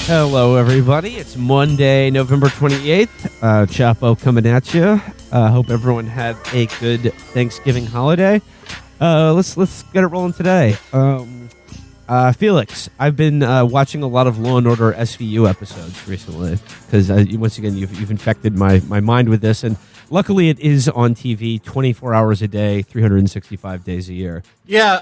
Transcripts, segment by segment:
Hello, everybody. It's Monday, November 28th. Chapo coming at you. Hope everyone had a good Thanksgiving holiday. Let's get it rolling today. Felix, I've been watching a lot of Law and Order SVU episodes recently because once again you've infected my mind with this, and luckily it is on TV 24 hours a day, 365 days a year. Yeah.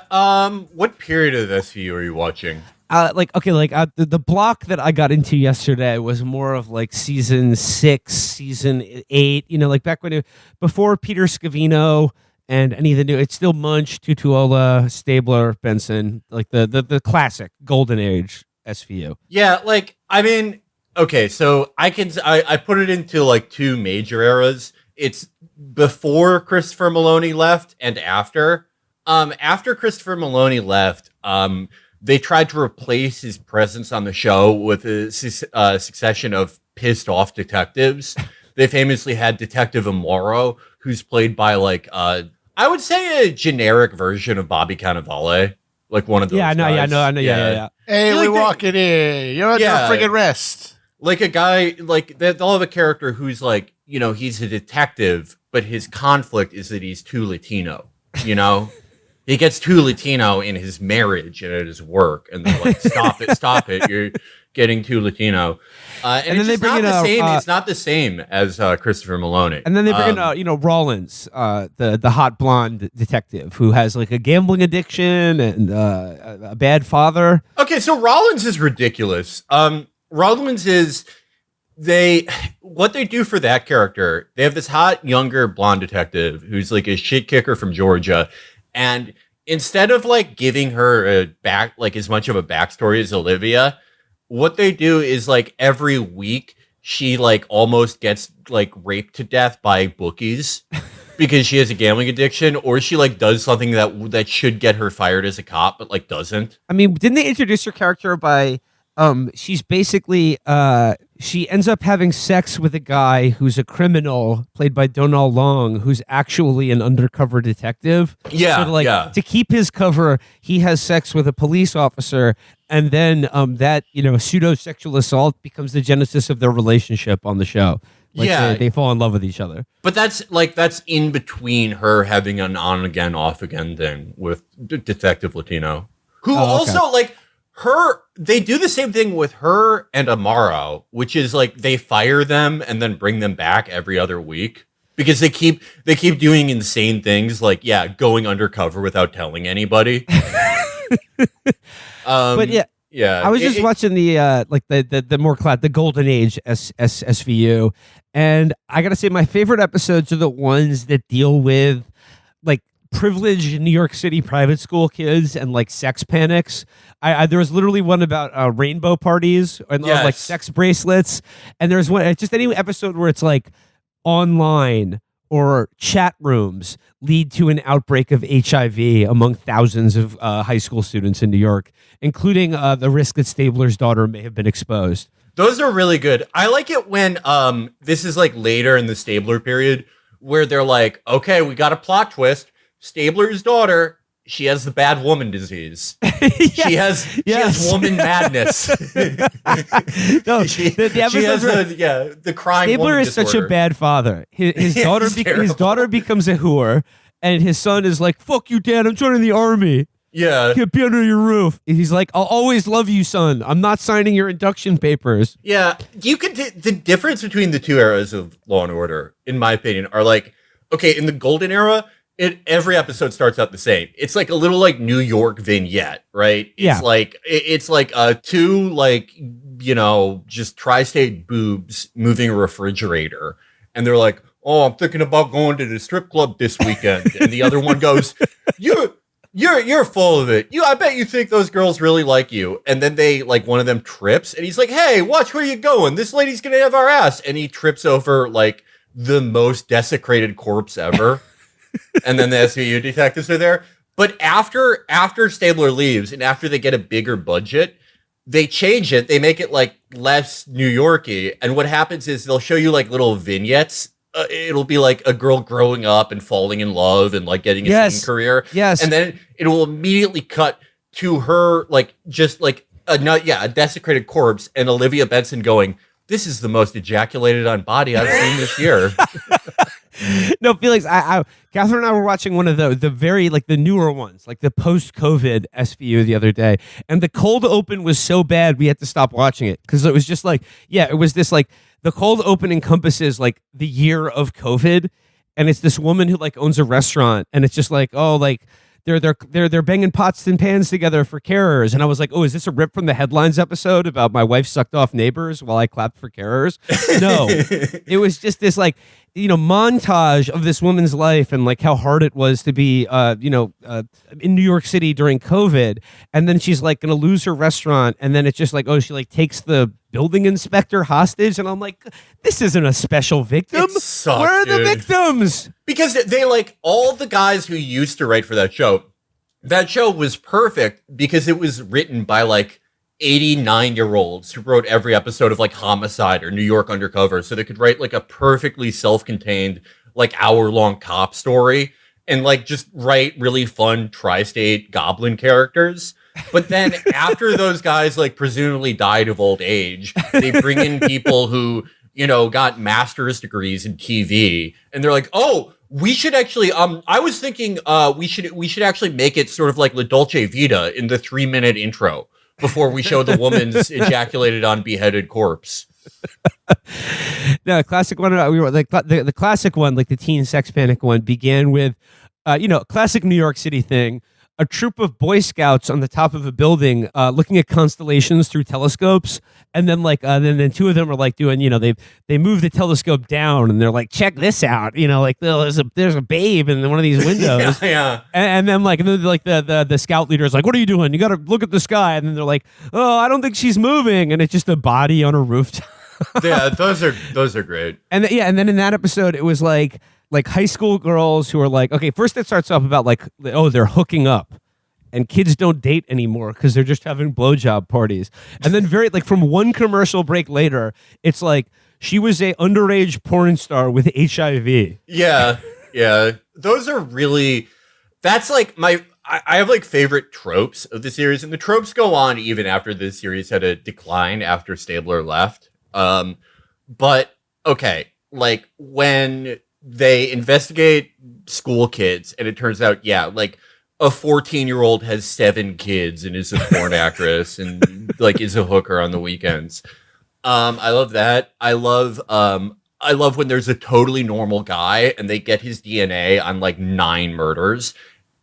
What period of SVU are you watching? The block that I got into yesterday was more of like season 6, season 8. You know, like back when before Peter Scavino and any of the new. It's still Munch, Tutuola, Stabler, Benson, like the classic golden age SVU. Yeah, okay, so I put it into like two major eras. It's before Christopher Maloney left and after. After Christopher Maloney left, they tried to replace his presence on the show with a succession of pissed off detectives. They famously had Detective Amaro, who's played by I would say a generic version of Bobby Cannavale, like one of those. Yeah, I know. Yeah. Hey, we walking in. You're at the friggin' rest. Like a guy, like they'll have a character who's like, you know, he's a detective, but his conflict is that he's too Latino. You know. He gets too Latino in his marriage and at his work, and they're like, stop it, you're getting too Latino. And then they bring in it's not the same as Christopher Maloney. And then they bring in, Rollins, the hot blonde detective who has like a gambling addiction and a bad father. Okay, so Rollins is ridiculous. Rollins is what they do for that character. They have this hot younger blonde detective who's like a shit kicker from Georgia. And instead of like giving her as much of a backstory as Olivia, what they do is like every week she like almost gets like raped to death by bookies because she has a gambling addiction, or she like does something that should get her fired as a cop, but like doesn't. I mean, didn't they introduce her character by she's basically she ends up having sex with a guy who's a criminal played by Donal Long, who's actually an undercover detective. Yeah, so to keep his cover, he has sex with a police officer, and then that pseudo sexual assault becomes the genesis of their relationship on the show. They fall in love with each other. But that's in between her having an on again, off again thing with Detective Latino, who also like. They do the same thing with her and Amaro, which is like they fire them and then bring them back every other week because they keep doing insane things like going undercover without telling anybody. But I was just watching the the golden age SVU, and I gotta say my favorite episodes are the ones that deal with like privileged New York City private school kids and like sex panics. There was literally one about rainbow parties and like sex bracelets, and there's one just any episode where it's like online or chat rooms lead to an outbreak of HIV among thousands of high school students in New York, including the risk that Stabler's daughter may have been exposed. Those are really good. I like it when this is like later in the Stabler period where they're like, okay, we got a plot twist. Stabler's daughter, she has the bad woman disease. She has woman madness. No, the crying Stabler woman is disorder. such a bad father. His daughter becomes a whore, and his son is like, "Fuck you, Dad! I'm joining the army. Yeah, can't be under your roof." And he's like, "I'll always love you, son. I'm not signing your induction papers." Yeah, the difference between the two eras of Law and Order, in my opinion, are like, okay, in the golden era. Every episode starts out the same. It's like a little like New York vignette, right? It's like two like just tri-state boobs moving a refrigerator, and they're like, "Oh, I'm thinking about going to the strip club this weekend," and the other one goes, "You're full of it. I bet you think those girls really like you." And then they like one of them trips, and he's like, "Hey, watch where you going. This lady's gonna have our ass," and he trips over like the most desecrated corpse ever. And then the SVU detectives are there. But after Stabler leaves and after they get a bigger budget, they change it. They make it like less New York-y. And what happens is they'll show you like little vignettes. It'll be like a girl growing up and falling in love and like getting a singing career. Yes. And then it will immediately cut to her like just like a desecrated corpse, and Olivia Benson going, "This is the most ejaculated on body I've seen this year." No, Felix, Catherine and I were watching one of the very like the newer ones, like the post-COVID SVU the other day, and the cold open was so bad we had to stop watching it because it was just like, it was this like the cold open encompasses like the year of COVID, and it's this woman who like owns a restaurant, and it's just like, oh, like they're banging pots and pans together for carers, and I was like, oh, is this a rip from the headlines episode about my wife sucked off neighbors while I clapped for carers? No, it was just this like montage of this woman's life and like how hard it was to be in New York City during COVID, and then she's like gonna lose her restaurant, and then it's just like, oh, she like takes the building inspector hostage, and I'm like, this isn't a special victim. It sucks, where are the dude. victims? Because they like all the guys who used to write for that show. That show was perfect because it was written by like 89-year-olds who wrote every episode of like Homicide or New York Undercover, so they could write like a perfectly self-contained like hour-long cop story and like just write really fun tri-state goblin characters. But then after those guys like presumably died of old age, they bring in people who got master's degrees in TV, and they're like, oh, we should actually I was thinking we should actually make it sort of like La Dolce Vita in the 3-minute intro before we show the woman's ejaculated on beheaded corpse. No, classic one. We were like the classic one, like the teen sex panic one, began with, classic New York City thing. A troop of Boy Scouts on the top of a building, looking at constellations through telescopes, and then like then two of them are like doing, they move the telescope down, and they're like, check this out, like there's a babe in one of these windows, yeah. And then the scout leader is like, what are you doing? You got to look at the sky, and then they're like, oh, I don't think she's moving, and it's just a body on a rooftop. Yeah, those are great. And then in that episode, it was like high school girls who are like, okay, first it starts off about like, oh, they're hooking up, and kids don't date anymore because they're just having blowjob parties. And then from one commercial break later, it's like she was a underage porn star with HIV. Yeah. Those are really, that's like I have like favorite tropes of the series, and the tropes go on even after the series had a decline after Stabler left. But okay, like when they investigate school kids, and it turns out, like a 14-year-old has 7 kids and is a porn actress and like is a hooker on the weekends. I love that. I love when there's a totally normal guy and they get his DNA on like 9 murders,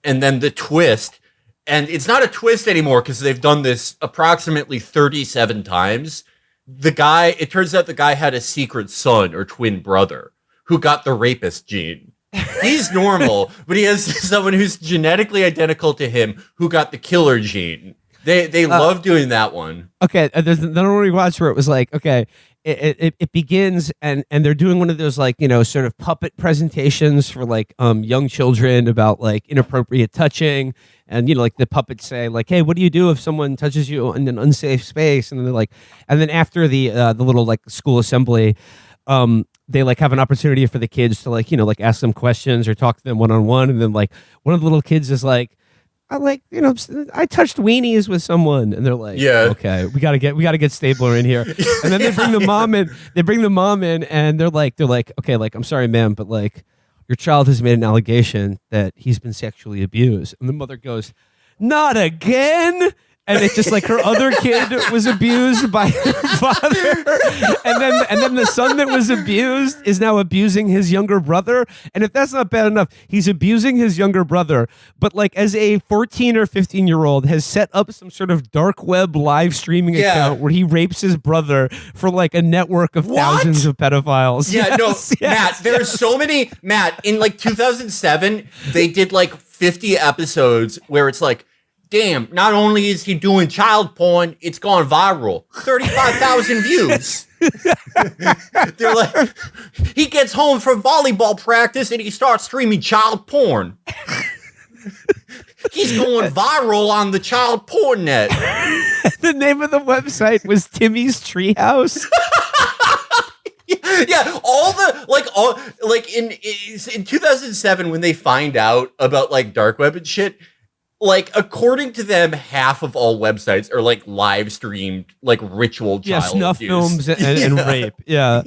and then the twist, and it's not a twist anymore because they've done this approximately 37 times. It turns out the guy had a secret son or twin brother who got the rapist gene. He's normal, but he has someone who's genetically identical to him who got the killer gene. They love doing that one. Okay, there's another one we watched where it was like, okay, it begins and they're doing one of those like, sort of puppet presentations for like young children about like inappropriate touching, and like the puppets say like, hey, what do you do if someone touches you in an unsafe space? And they're like, and then after the little like school assembly, they like have an opportunity for the kids to like, like ask them questions or talk to them one-on-one. And then like one of the little kids is like, I touched weenies with someone, and they're like, yeah, okay, we gotta get Stabler in here. And then they bring the mom in, and they're like, okay, like, I'm sorry, ma'am, but like your child has made an allegation that he's been sexually abused. And the mother goes, not again. And it's just like her other kid was abused by her father. And then the son that was abused is now abusing his younger brother. And if that's not bad enough, he's abusing his younger brother. But like as a 14 or 15-year-old has set up some sort of dark web live streaming account where he rapes his brother for like a network of thousands of pedophiles. Yeah, Matt, there are so many. Matt, in like 2007, they did like 50 episodes where it's like, damn, not only is he doing child porn, it's gone viral. 35,000 views. They're like, he gets home from volleyball practice and he starts streaming child porn. He's going viral on the child porn net. The name of the website was Timmy's Treehouse. Yeah, in 2007 when they find out about like dark web and shit, like, according to them, half of all websites are like live streamed, like ritual child snuff abuse. films and rape. Yeah.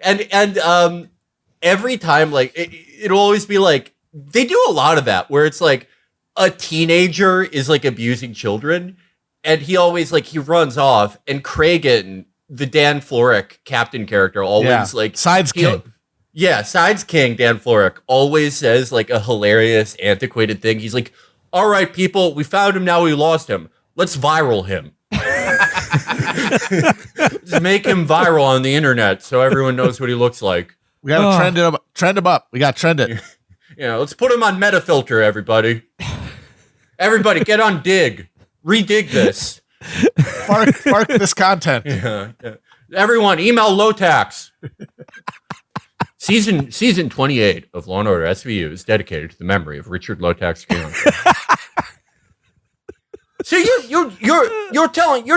And every time, like, it'll always be like, they do a lot of that where it's like a teenager is like abusing children, and he always like he runs off, and Kragan, the Dan Florek captain character, always like sides king. Yeah, sides king Dan Florek always says like a hilarious, antiquated thing. He's like, "All right, people, we found him. Now we lost him. Let's viral him. Just make him viral on the internet so everyone knows what he looks like. We got to trend him up. We got to trend it. Yeah, let's put him on Metafilter, everybody. Everybody, get on Dig. Redig this. Fark this content. Yeah. Everyone, email Lotax. Season 28 of Law & Order SVU is dedicated to the memory of Richard Lotax Jr. So you're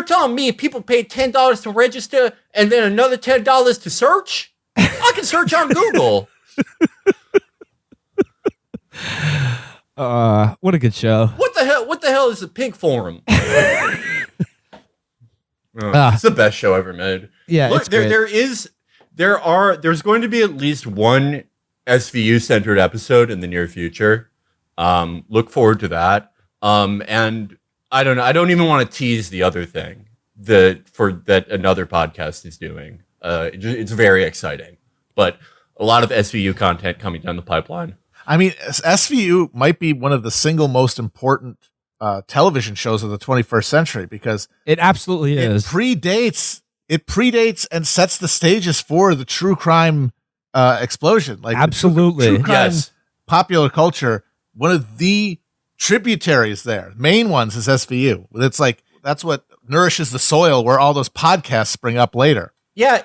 telling me people paid $10 to register and then another $10 to search? I can search on Google. What a good show. What the hell is the Pink Forum? It's the best show ever made. Yeah, look, it's great. There's going to be at least one SVU centered episode in the near future. Look forward to that. And I don't know. I don't even want to tease the other thing that another podcast is doing. It's very exciting, but a lot of SVU content coming down the pipeline. I mean, SVU might be one of the single most important television shows of the 21st century because it absolutely is. It predates and sets the stages for the true crime explosion. Like absolutely, true crime, popular culture. One of the tributaries there, main ones, is SVU. It's like that's what nourishes the soil where all those podcasts spring up later. Yeah,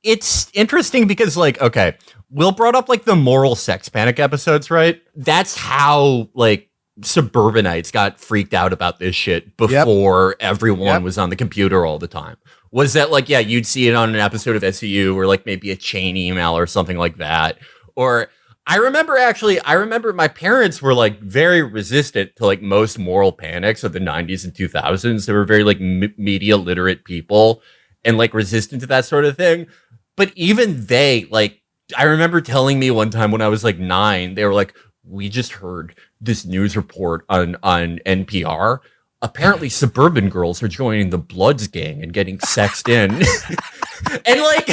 it's interesting because like, okay, Will brought up like the moral sex panic episodes, right? That's how like suburbanites got freaked out about this shit before everyone was on the computer all the time. Was that like, yeah, you'd see it on an episode of SVU or like maybe a chain email or something like that. Or I remember my parents were like very resistant to like most moral panics of the 90s and 2000s. They were very like media literate people and like resistant to that sort of thing. But even they, like, I remember telling me one time when I was like 9, they were like, we just heard this news report on NPR. Apparently suburban girls are joining the Bloods gang and getting sexed in. And like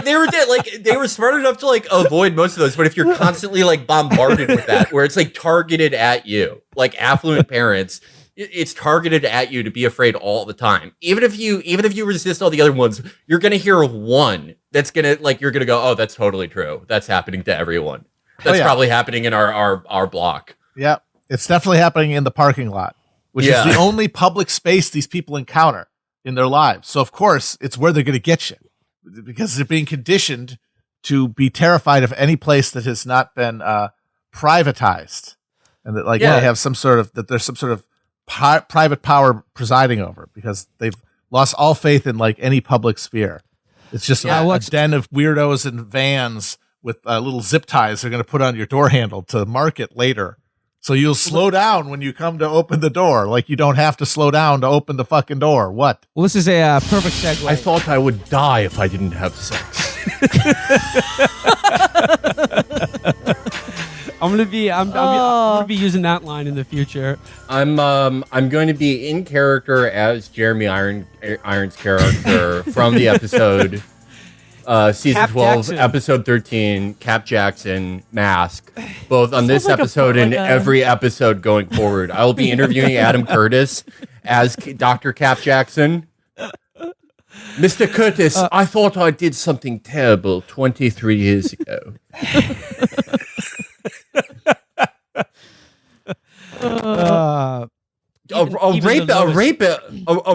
they were smart enough to like avoid most of those. But if you're constantly like bombarded with that, where it's like targeted at you, like affluent parents, it's targeted at you to be afraid all the time. Even if you resist all the other ones, you're going to hear one that's going to like, you're going to go, oh, that's totally true. That's happening to everyone. That's probably happening in our block. Yeah. It's definitely happening in the parking lot, which is the only public space these people encounter in their lives. So of course it's where they're going to get you because they're being conditioned to be terrified of any place that has not been privatized. And that like they have some sort of, that there's some sort of private power presiding over because they've lost all faith in like any public sphere. It's just a den of weirdos in vans with little zip ties they're going to put on your door handle to market later. So you'll slow down when you come to open the door. Like you don't have to slow down to open the fucking door. What? Well, this is a perfect segue. I thought I would die if I didn't have sex. I'm gonna be using that line in the future. I'm going to be in character as Jeremy Irons' character from the episode season Cap 12, Jackson. episode 13, Cap Jackson mask, both on this episode and every episode going forward. I will be interviewing Adam Curtis as Dr. Cap Jackson. Mr. Curtis, I thought I did something terrible 23 years ago. A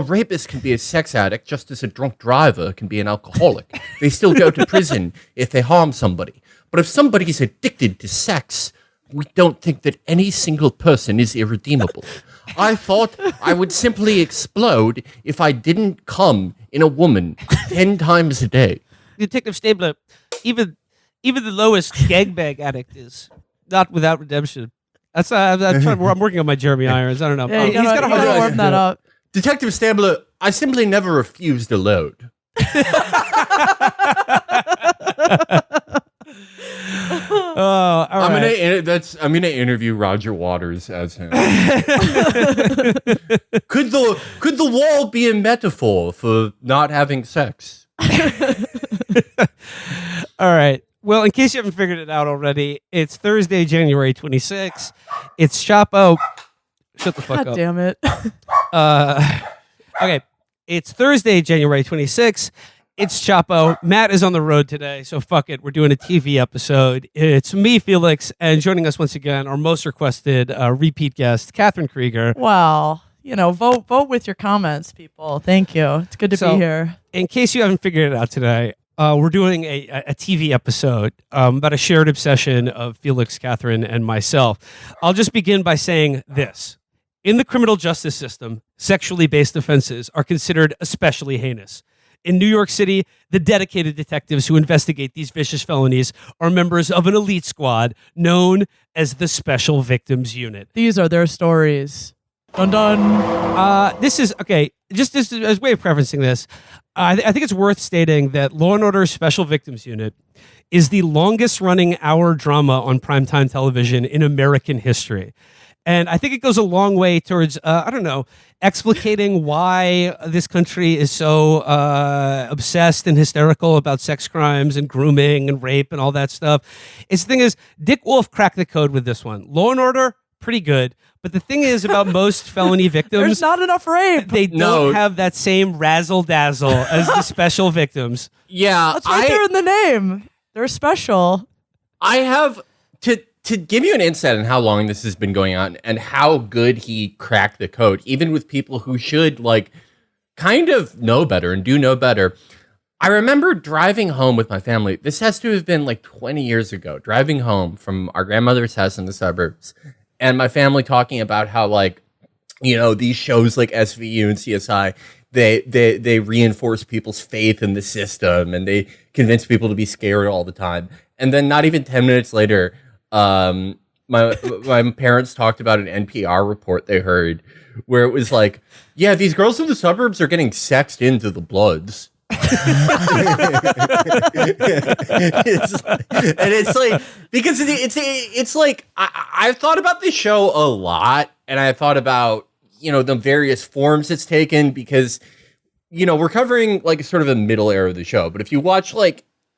rapist can be a sex addict just as a drunk driver can be an alcoholic. They still go to prison if they harm somebody. But if somebody is addicted to sex, we don't think that any single person is irredeemable. I thought I would simply explode if I didn't come in a woman 10 times a day. Detective Stabler, even the lowest gangbang addict is not without redemption. That's I'm working on my Jeremy Irons. I don't know. Yeah, he's got to warm that up. Detective Stabler, I simply never refused a load. Oh, all right. I'm gonna interview Roger Waters as him. Could the wall be a metaphor for not having sex? All right. Well, in case you haven't figured it out already, it's Thursday, January 26th. It's Chapo. Shut the fuck God up. damn it. Okay. It's Thursday, January 26th. It's Chapo. Matt is on the road today, so fuck it. We're doing a TV episode. It's me, Felix, and joining us once again, our most requested repeat guest, Catherine Krieger. Wow. Vote with your comments, people. Thank you. It's good to be here. In case you haven't figured it out today, we're doing a TV episode about a shared obsession of Felix, Catherine, and myself. I'll just begin by saying this. In the criminal justice system, sexually based offenses are considered especially heinous. In New York City, the dedicated detectives who investigate these vicious felonies are members of an elite squad known as the Special Victims Unit. These are their stories. Dun dun. This is, okay, just as a way of preferencing this, I think it's worth stating that Law & Order Special Victims Unit is the longest running hour drama on primetime television in American history. And I think it goes a long way towards, explicating why this country is so obsessed and hysterical about sex crimes and grooming and rape and all that stuff. The thing is, Dick Wolf cracked the code with this one. Law & Order, pretty good. But the thing is about most felony victims, there's not enough rape. They don't have that same razzle dazzle as the special victims. Yeah, that's right there in the name. They're special. I have to give you an insight on how long this has been going on and how good he cracked the code, even with people who should kind of know better and do know better. I remember driving home with my family. This has to have been 20 years ago, driving home from our grandmother's house in the suburbs. And my family talking about how, these shows like SVU and CSI, they reinforce people's faith in the system and they convince people to be scared all the time. And then not even 10 minutes later, my parents talked about an NPR report they heard where it was these girls in the suburbs are getting sexed into the Bloods. I've thought about this show a lot, and I thought about the various forms it's taken because we're covering sort of a middle era of the show. But if you watch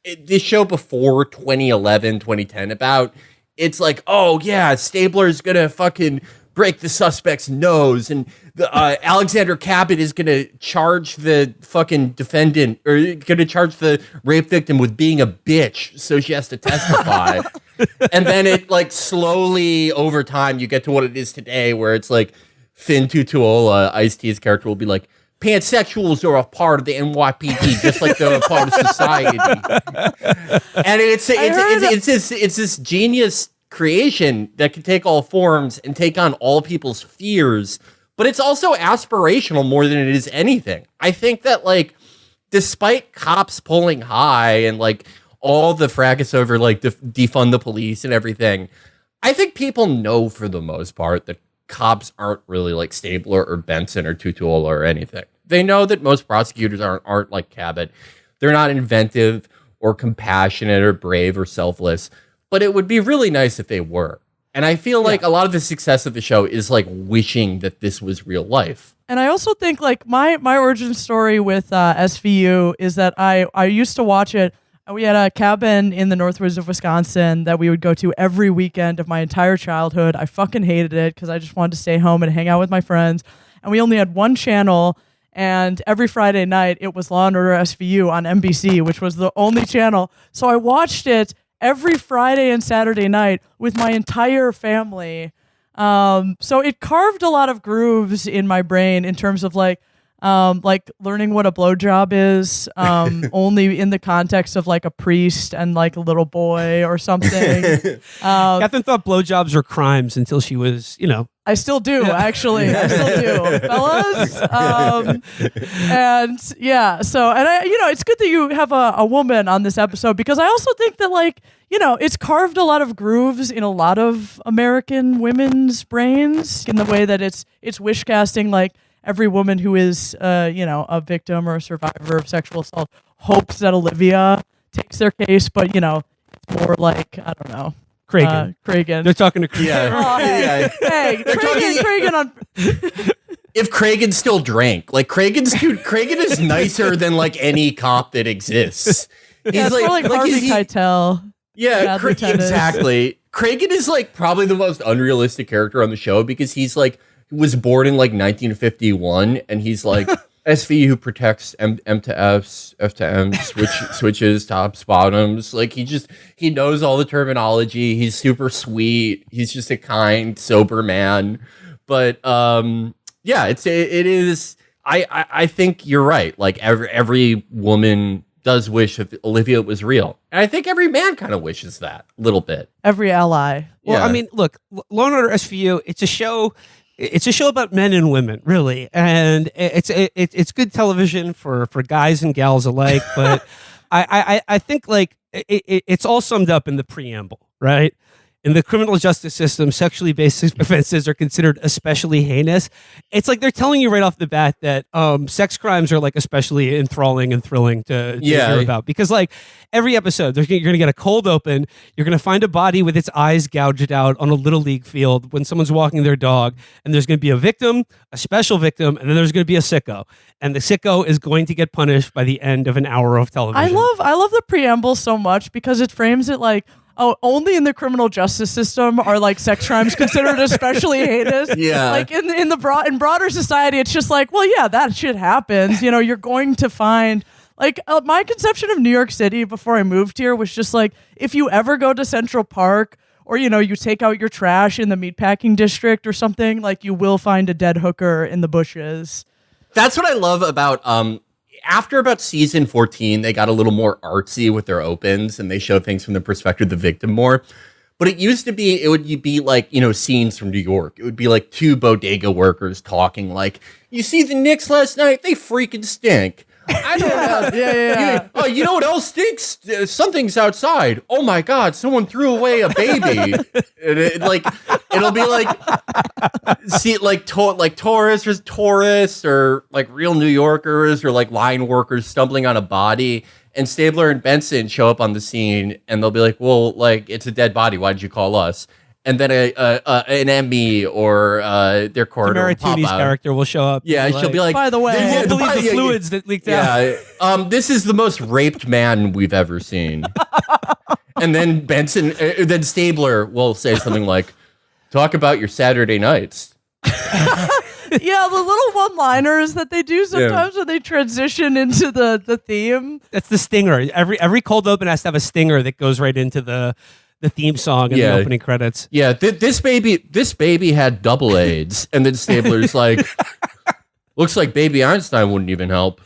this show before 2011, 2010, it's oh yeah, Stabler's gonna fucking break the suspect's nose, and the Alexander Cabot is gonna charge the fucking defendant, or gonna charge the rape victim with being a bitch, so she has to testify. And then it slowly over time you get to what it is today, where it's Finn Tutuola, Ice-T's character, will be pansexuals are a part of the NYPD, just like they're a part of society. And it's this genius creation that can take all forms and take on all people's fears, but it's also aspirational more than it is anything. I think that despite cops pulling high and all the fracas over defund the police and everything, I think people know for the most part that cops aren't really Stabler or Benson or Tutuola or anything. They know that most prosecutors aren't like Cabot. They're not inventive or compassionate or brave or selfless, but it would be really nice if they were. And I feel a lot of the success of the show is wishing that this was real life. And I also think my origin story with SVU is that I used to watch it. We had a cabin in the Northwoods of Wisconsin that we would go to every weekend of my entire childhood. I fucking hated it because I just wanted to stay home and hang out with my friends. And we only had one channel, and every Friday night it was Law & Order SVU on NBC, which was the only channel. So I watched it every Friday and Saturday night with my entire family. So it carved a lot of grooves in my brain in terms of learning what a blowjob is, only in the context of a priest and a little boy or something. Catherine thought blowjobs were crimes until she was, I still do, actually. I still do, fellas. And yeah, so, and it's good that you have a woman on this episode, because I also think that, like, it's carved a lot of grooves in a lot of American women's brains in the way that it's wish casting. Like, every woman who is, a victim or a survivor of sexual assault hopes that Olivia takes their case, but, it's more like, I don't know. Cragen. They're talking to Cragen. Yeah. Oh, hey, hey, Cragen on. If Cragen still drank, like Cragen is nicer than like any cop that exists. He's It's more like Harvey Keitel. Yeah, exactly. Cragen is like probably the most unrealistic character on the show, because he's like was born in like 1951, and he's like SV who protects M to Fs, F to M, switches, tops, bottoms. Like he knows all the terminology. He's super sweet. He's just a kind, sober man. But yeah, it is. I think you're right. Like every woman does wish that Olivia was real, and I think every man kind of wishes that a little bit. Every ally. Well, I mean, look, Law and Order SVU. It's a show. It's a show about men and women, really, and it's good television for guys and gals alike. But I think like it's all summed up in the preamble, right? In the criminal justice system, sexually based offenses are considered especially heinous. It's like they're telling you right off the bat that sex crimes are like especially enthralling and thrilling to hear about. Because like every episode, you're going to get a cold open. You're going to find a body with its eyes gouged out on a little league field when someone's walking their dog. And there's going to be a victim, a special victim, and then there's going to be a sicko. And the sicko is going to get punished by the end of an hour of television. I love the preamble so much, because it frames it like, oh, only in the criminal justice system are like sex crimes considered especially heinous. Yeah. Like in broader society, it's just like, well, yeah, that shit happens. You're going to find like my conception of New York City before I moved here was just like, if you ever go to Central Park, or you take out your trash in the meatpacking district or something, like you will find a dead hooker in the bushes. That's what I love about after about season 14, they got a little more artsy with their opens, and they show things from the perspective of the victim more. But it used to be, it would be like, scenes from New York. It would be like two bodega workers talking like, you see the Knicks last night? They freaking stink. I don't know. Yeah. Oh, you know what else stinks? Something's outside. Oh my God, someone threw away a baby. And it'll be like, see, like tourists or like real New Yorkers or like line workers stumbling on a body. And Stabler and Benson show up on the scene, and they'll be like, well, like, it's a dead body. Why did you call us? And then an Emmy or their coroner will pop out. character will show up. Yeah, she'll be like, by the way, you won't believe the fluids that leaked out. Yeah, this is the most raped man we've ever seen. And then then Stabler will say something like, talk about your Saturday nights. Yeah, the little one-liners that they do sometimes when they transition into the theme. That's the stinger. Every cold open has to have a stinger that goes right into the theme song and the opening credits. Yeah, this baby had double AIDS, and then Stabler's like, looks like baby Einstein wouldn't even help.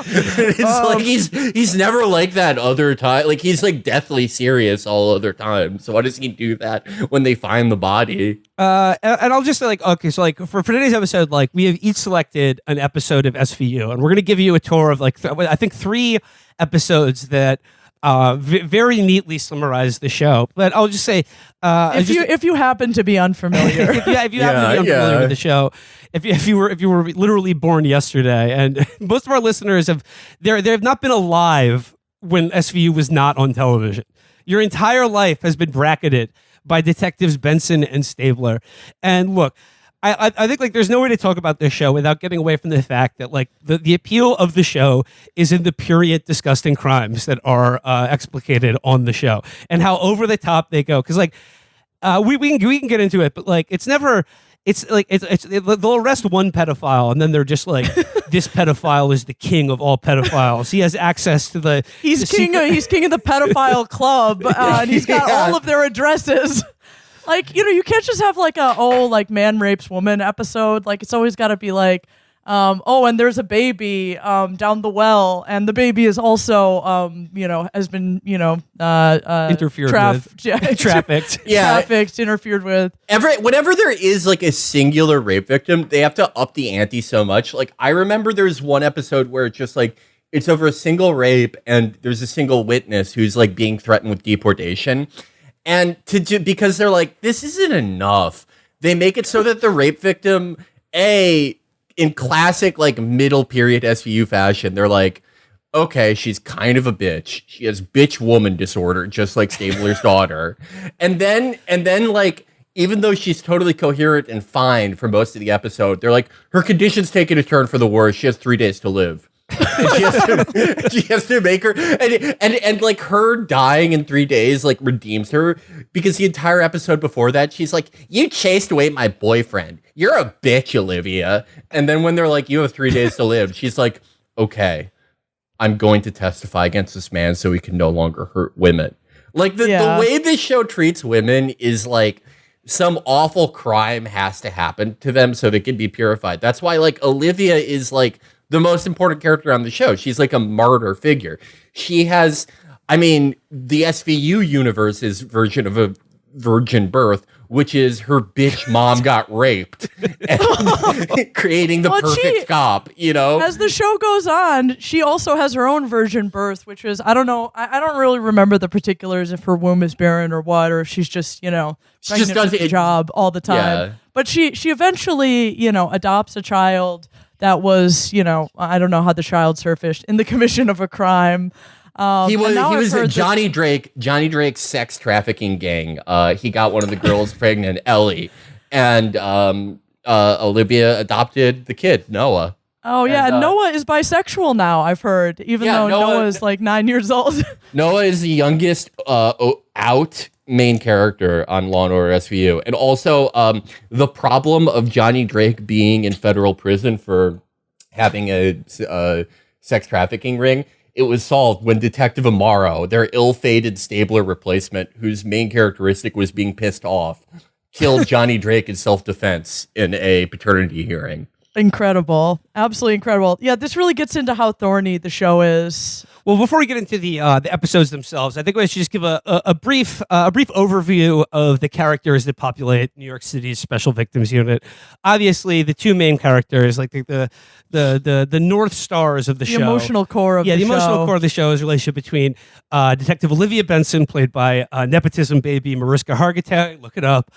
It's like he's never like that other time. Like he's like deathly serious all other time. So why does he do that when they find the body? And I'll just say, like, okay, so like for today's episode, like we have each selected an episode of SVU, and we're gonna give you a tour of like I think 3 episodes that very neatly summarize the show. But I'll just say, if you happen to be unfamiliar, if you happen to be unfamiliar with the show, if you were literally born yesterday, and most of our listeners have not been alive when SVU was not on television. Your entire life has been bracketed by detectives Benson and Stabler. And look, I think like there's no way to talk about this show without getting away from the fact that like the appeal of the show is in the purient, disgusting crimes that are explicated on the show and how over the top they go. Because like we can get into it, but like it's never. It's like they'll arrest one pedophile and then they're just like, this pedophile is the king of all pedophiles. He has access to the he's king of the pedophile club, and he's got all of their addresses. Like, you can't just have like man rapes woman episode. Like, it's always got to be like, And there's a baby down the well, and the baby is also, has been, interfered with, trafficked, trafficked, interfered with. Whenever there is like a singular rape victim, they have to up the ante so much. Like I remember there's one episode where it's just like it's over a single rape, and there's a single witness who's like being threatened with deportation, and because they're like, this isn't enough. They make it so that the rape victim, in classic like middle period SVU fashion, they're like, okay, she's kind of a bitch. She has bitch woman disorder, just like Stabler's daughter. And then like, even though she's totally coherent and fine for most of the episode, they're like, her condition's taking a turn for the worse. She has 3 days to live. And she has to make her and like her dying in 3 days like redeems her, because the entire episode before that she's like, you chased away my boyfriend, you're a bitch, Olivia. And then when they're like, you have 3 days to live, she's like, okay, I'm going to testify against this man so he can no longer hurt women. Like the way this show treats women is like some awful crime has to happen to them so they can be purified. That's why like Olivia is like the most important character on the show. She's like a martyr figure. She has, the SVU universe's version of a virgin birth, which is her bitch mom got raped, and creating the perfect cop, As the show goes on, she also has her own virgin birth, which is, I don't know, I don't really remember the particulars if her womb is barren or what, or if she's just, she just does the job all the time. Yeah. But she eventually, adopts a child that was, I don't know how the child surfaced in the commission of a crime. He was a Johnny Drake's sex trafficking gang. He got one of the girls pregnant, Ellie, and Olivia adopted the kid, Noah. Oh yeah, and Noah is bisexual now, I've heard, even though Noah is like 9 years old. Noah is the youngest out main character on Law & Order SVU. And also the problem of Johnny Drake being in federal prison for having a sex trafficking ring, it was solved when Detective Amaro, their ill-fated Stabler replacement, whose main characteristic was being pissed off, killed Johnny Drake in self-defense in a paternity hearing. Incredible. Absolutely incredible. Yeah, this really gets into how thorny the show is. Well, before we get into the episodes themselves, I think we should just give a brief overview of the characters that populate New York City's Special Victims Unit. Obviously, the two main characters, like the North Stars of the show. The emotional core of the show. Yeah, the emotional core of the show is a relationship between Detective Olivia Benson, played by nepotism baby Mariska Hargitay, look it up,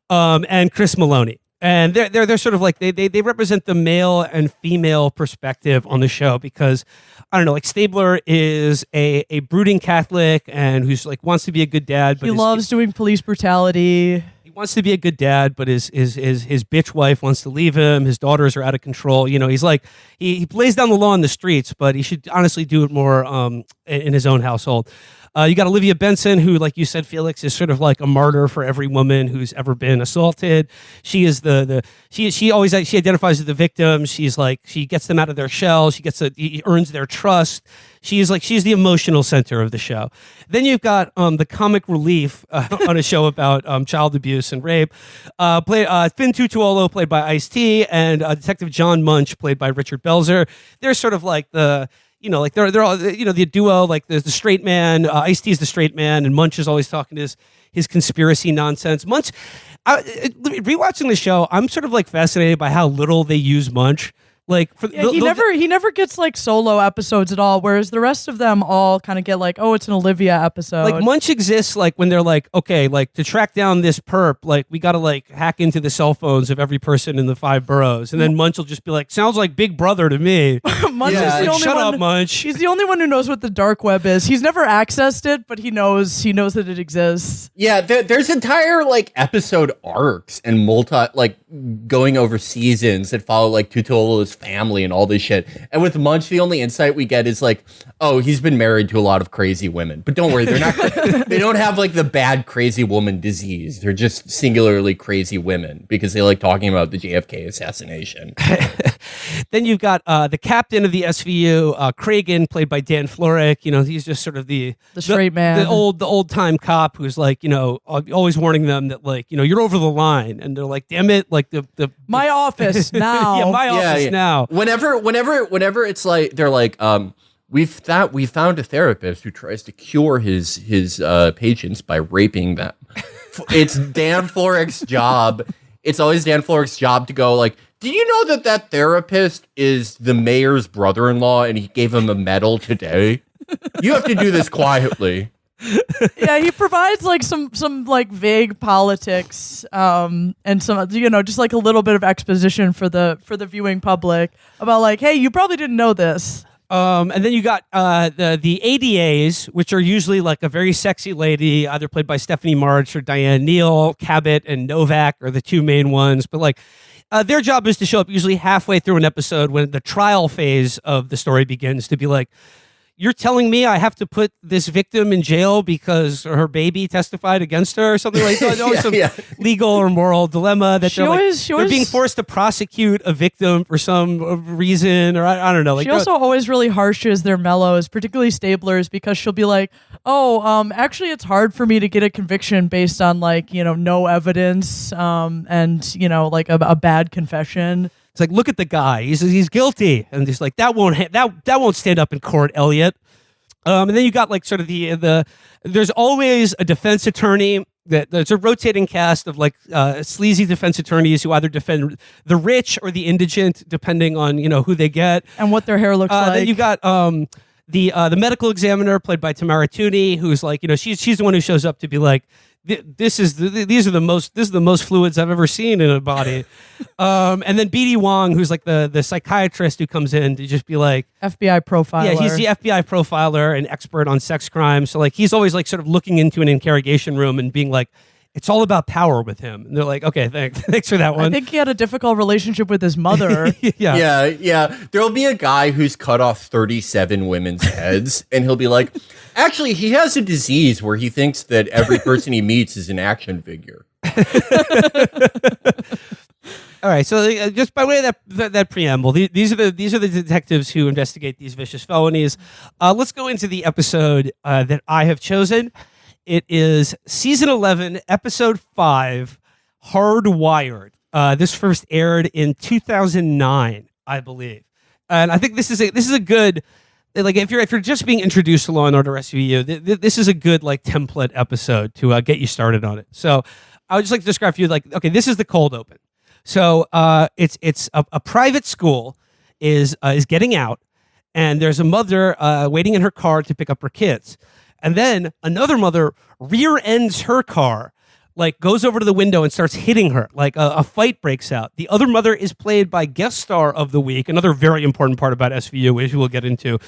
and Chris Maloney. And they're sort of like they represent the male and female perspective on the show, because I don't know, like Stabler is a brooding Catholic and who's like wants to be a good dad, but he loves doing police brutality. He wants to be a good dad, but his bitch wife wants to leave him. His daughters are out of control. He's like he lays down the law in the streets, but he should honestly do it more in his own household. You got Olivia Benson, who, like you said, Felix, is sort of like a martyr for every woman who's ever been assaulted. She is she identifies as the victim. She's like, she gets them out of their shell. She earns their trust. She's the emotional center of the show. Then you've got the comic relief on a show about child abuse and rape. Finn Tutuolo, played by Ice-T, and Detective John Munch, played by Richard Belzer. They're sort of like the they're all, the duo, like the straight man, Ice-T is the straight man, and Munch is always talking his conspiracy nonsense. Munch, rewatching the show, I'm sort of like fascinated by how little they use Munch. Like he never gets like solo episodes at all, whereas the rest of them all kind of get like, oh, it's an Olivia episode. Like Munch exists like when they're like, okay, like to track down this perp, like we got to like hack into the cell phones of every person in the 5 boroughs, and then Munch will just be like, sounds like Big Brother to me. Munch is the only shut one. Up, Munch. He's the only one who knows what the dark web is. He's never accessed it, but he knows that it exists. Yeah, there's entire like episode arcs and going over seasons that follow like Tutuolo's family and all this shit. And with Munch, the only insight we get is like, oh, he's been married to a lot of crazy women. But don't worry, they're not. They don't have like the bad crazy woman disease. They're just singularly crazy women because they like talking about the JFK assassination. Then you've got the captain of the SVU, Cragen, played by Dan Florek. He's just sort of the straight man, the old time cop who's like, always warning them that like, you're over the line, and they're like, damn it, like the my office now, yeah, my office now. now. Whenever it's like they're like, we found a therapist who tries to cure his patients by raping them. It's Dan Florek's job. It's always Dan Florek's job to go like, do you know that therapist is the mayor's brother-in-law and he gave him a medal today? You have to do this quietly. Yeah, he provides like some like vague politics and some just like a little bit of exposition for the viewing public about like, hey, you probably didn't know this. And then you got the ADAs, which are usually like a very sexy lady, either played by Stephanie March or Diane Neal. Cabot and Novak are the two main ones. But like their job is to show up usually halfway through an episode when the trial phase of the story begins to be like, you're telling me I have to put this victim in jail because her baby testified against her or something like that? Always some legal or moral dilemma that they're being forced to prosecute a victim for some reason, or I don't know. Like, she also always really harshes their mellows, particularly Stabler's, because she'll be like, actually it's hard for me to get a conviction based on like, no evidence and, like a bad confession. It's like, look at the guy. He's guilty, and he's like, that won't stand up in court, Elliot. And then you got like sort of the there's always a defense attorney. There's a rotating cast of like sleazy defense attorneys who either defend the rich or the indigent, depending on who they get and what their hair looks like. Then you got the medical examiner played by Tamara Tooney, who's like she's the one who shows up to be like, this is the most fluids I've ever seen in a body. And then BD Wong, who's like the psychiatrist who comes in to just be like FBI profiler. Yeah, he's the FBI profiler and expert on sex crimes. So like he's always like sort of looking into an interrogation room and being like, it's all about power with him. And they're like, okay, thanks for that one. I think he had a difficult relationship with his mother. Yeah. There'll be a guy who's cut off 37 women's heads, and he'll be like, actually, he has a disease where he thinks that every person he meets is an action figure. All right, so just by way of that preamble, these are the detectives who investigate these vicious felonies. Let's go into the episode that I have chosen. It is season 11, episode 5, Hardwired. This first aired in 2009, I believe, and I think this is a good, like, if you're just being introduced to Law and Order SVU, this is a good like template episode to get you started on it. So I would just like to describe to you like, okay, this is the cold open. So it's a private school is getting out, and there's a mother waiting in her car to pick up her kids. And then another mother rear ends her car, like goes over to the window and starts hitting her. Like a fight breaks out. The other mother is played by guest star of the week. Another very important part about SVU, which we'll get into.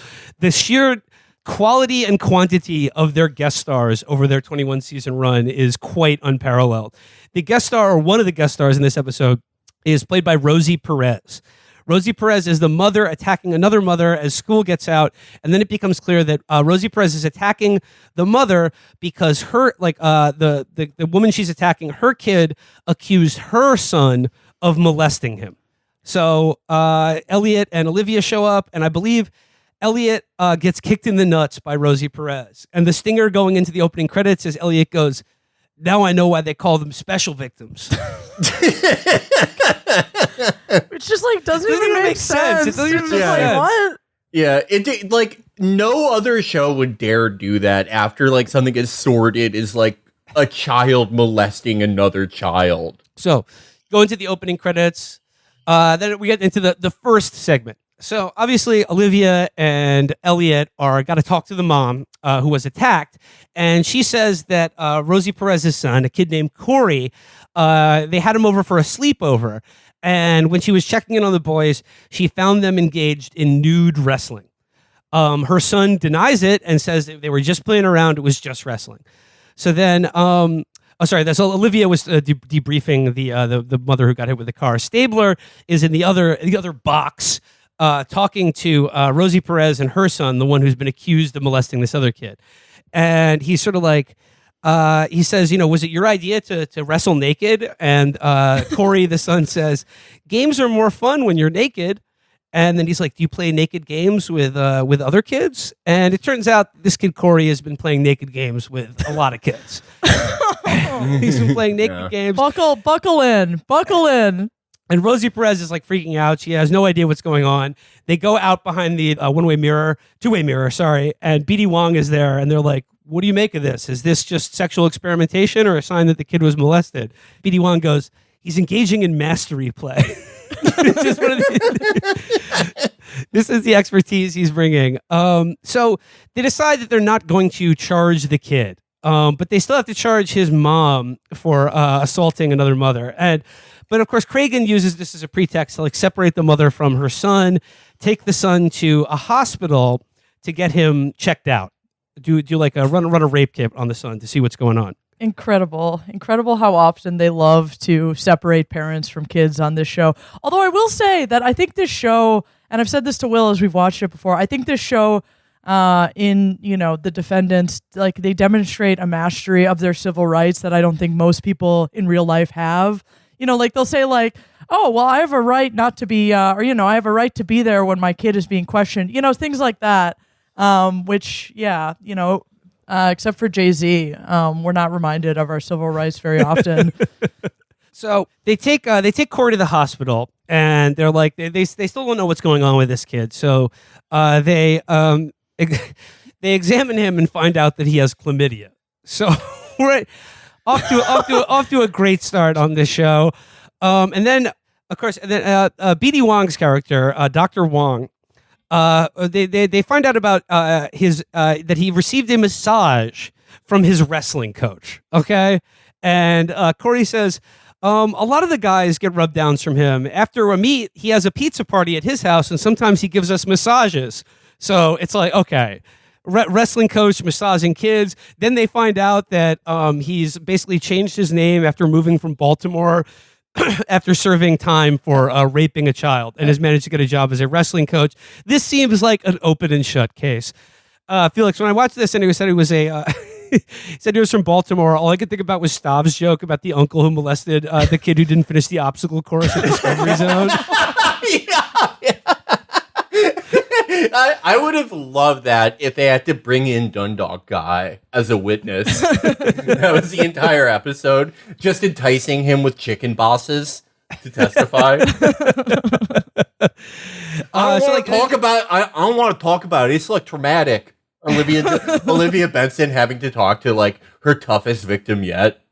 The sheer quality and quantity of their guest stars over their 21 season run is quite unparalleled. The guest star, or one of the guest stars in this episode, is played by Rosie Perez. Rosie Perez is the mother attacking another mother as school gets out, and then it becomes clear that Rosie Perez is attacking the mother because her, like the woman she's attacking, her kid accused her son of molesting him. So Elliot and Olivia show up, and I believe Elliot gets kicked in the nuts by Rosie Perez. And the stinger going into the opening credits is Elliot goes, "Now I know why they call them special victims." Which just like doesn't even make sense. It doesn't even make like, sense. What? Yeah, it like no other show would dare do that after like something as sordid as like a child molesting another child. So go into the opening credits. Then we get into the first segment. So obviously Olivia and Elliot got to talk to the mom who was attacked, and she says that Rosie Perez's son, a kid named Corey, they had him over for a sleepover, and when she was checking in on the boys, she found them engaged in nude wrestling. Her son denies it and says they were just playing around. It was just wrestling. So then, that's Olivia was debriefing the mother who got hit with the car. Stabler is in the other box. Talking to Rosie Perez and her son, the one who's been accused of molesting this other kid. And he's sort of like, he says, was it your idea to wrestle naked? And Corey, the son, says, games are more fun when you're naked. And then he's like, do you play naked games with other kids? And it turns out this kid, Corey, has been playing naked games with a lot of kids. He's been playing naked games. Buckle in. And Rosie Perez is like freaking out. She has no idea what's going on. They go out behind the two-way mirror, and BD Wong is there, and they're like, what do you make of this? Is this just sexual experimentation or a sign that the kid was molested? BD Wong goes, he's engaging in mastery play. Just one of this is the expertise he's bringing. So they decide that they're not going to charge the kid, but they still have to charge his mom for assaulting another mother. But of course, Cragen uses this as a pretext to like separate the mother from her son, take the son to a hospital to get him checked out. Do like a run a rape kit on the son to see what's going on. Incredible how often they love to separate parents from kids on this show. Although I will say that I think this show, and I've said this to Will as we've watched it before, I think this show in, the defendants, like they demonstrate a mastery of their civil rights that I don't think most people in real life have. Like they'll say like, oh, well, I have a right not to be, I have a right to be there when my kid is being questioned, things like that. Which, except for Jay-Z, we're not reminded of our civil rights very often. So they take Corey to the hospital, and they're like they still don't know what's going on with this kid. So they examine him and find out that he has chlamydia. So we're off to a great start on this show. And then of course, BD Wong's character, Dr. Wong. They find out about his that he received a massage from his wrestling coach. Okay, and Corey says a lot of the guys get rub downs from him. After a meet, he has a pizza party at his house, and sometimes he gives us massages. So it's like, okay, wrestling coach massaging kids. Then they find out that he's basically changed his name after moving from Baltimore. After serving time for raping a child, and has managed to get a job as a wrestling coach. This seems like an open and shut case. Felix, when I watched this and he said he was he said he was from Baltimore, all I could think about was Stav's joke about the uncle who molested the kid who didn't finish the obstacle course at Discovery Zone. I would have loved that if they had to bring in Dundalk Guy as a witness. That was the entire episode, just enticing him with chicken bosses to testify. I don't want to talk about it. It's like traumatic. Olivia Benson having to talk to like her toughest victim yet.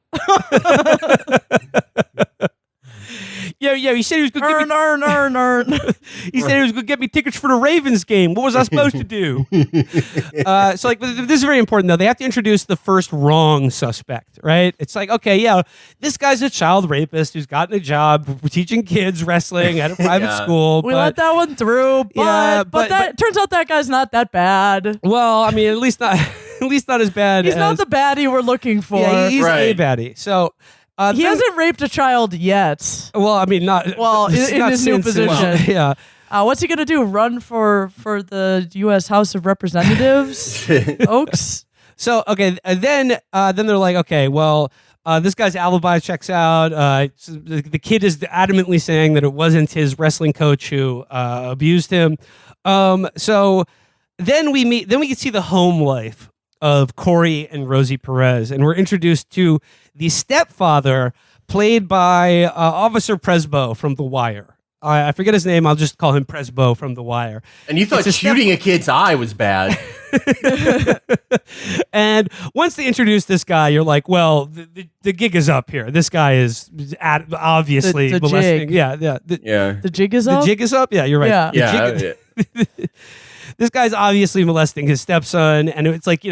Yeah. He said he was going to He said he was going to get me tickets for the Ravens game. What was I supposed to do? So like, this is very important though. They have to introduce the first wrong suspect, right? It's like, okay, yeah, this guy's a child rapist who's gotten a job teaching kids wrestling at a private school. We let that one through, but it turns out that guy's not that bad. Well, I mean, at least not as bad. He's not the baddie we're looking for. Yeah, he's a baddie. So. He hasn't raped a child yet. Well, I mean, not well in his new position. Yeah. What's he gonna do? Run for the U.S. House of Representatives, Oaks? So okay, then they're like, okay, well, this guy's alibi checks out. The kid is adamantly saying that it wasn't his wrestling coach who abused him. So then we can see the home life of Corey and Rosie Perez, and we're introduced to the stepfather, played by Officer Presbo from The Wire. I forget his name. I'll just call him Presbo from The Wire. And you thought shooting a kid's eye was bad. And once they introduce this guy, you're like, well, the gig is up here. This guy is obviously the molesting. Jig. Yeah. The jig is up? The jig is up? Yeah, you're right. Yeah. This guy's obviously molesting his stepson, and it's like,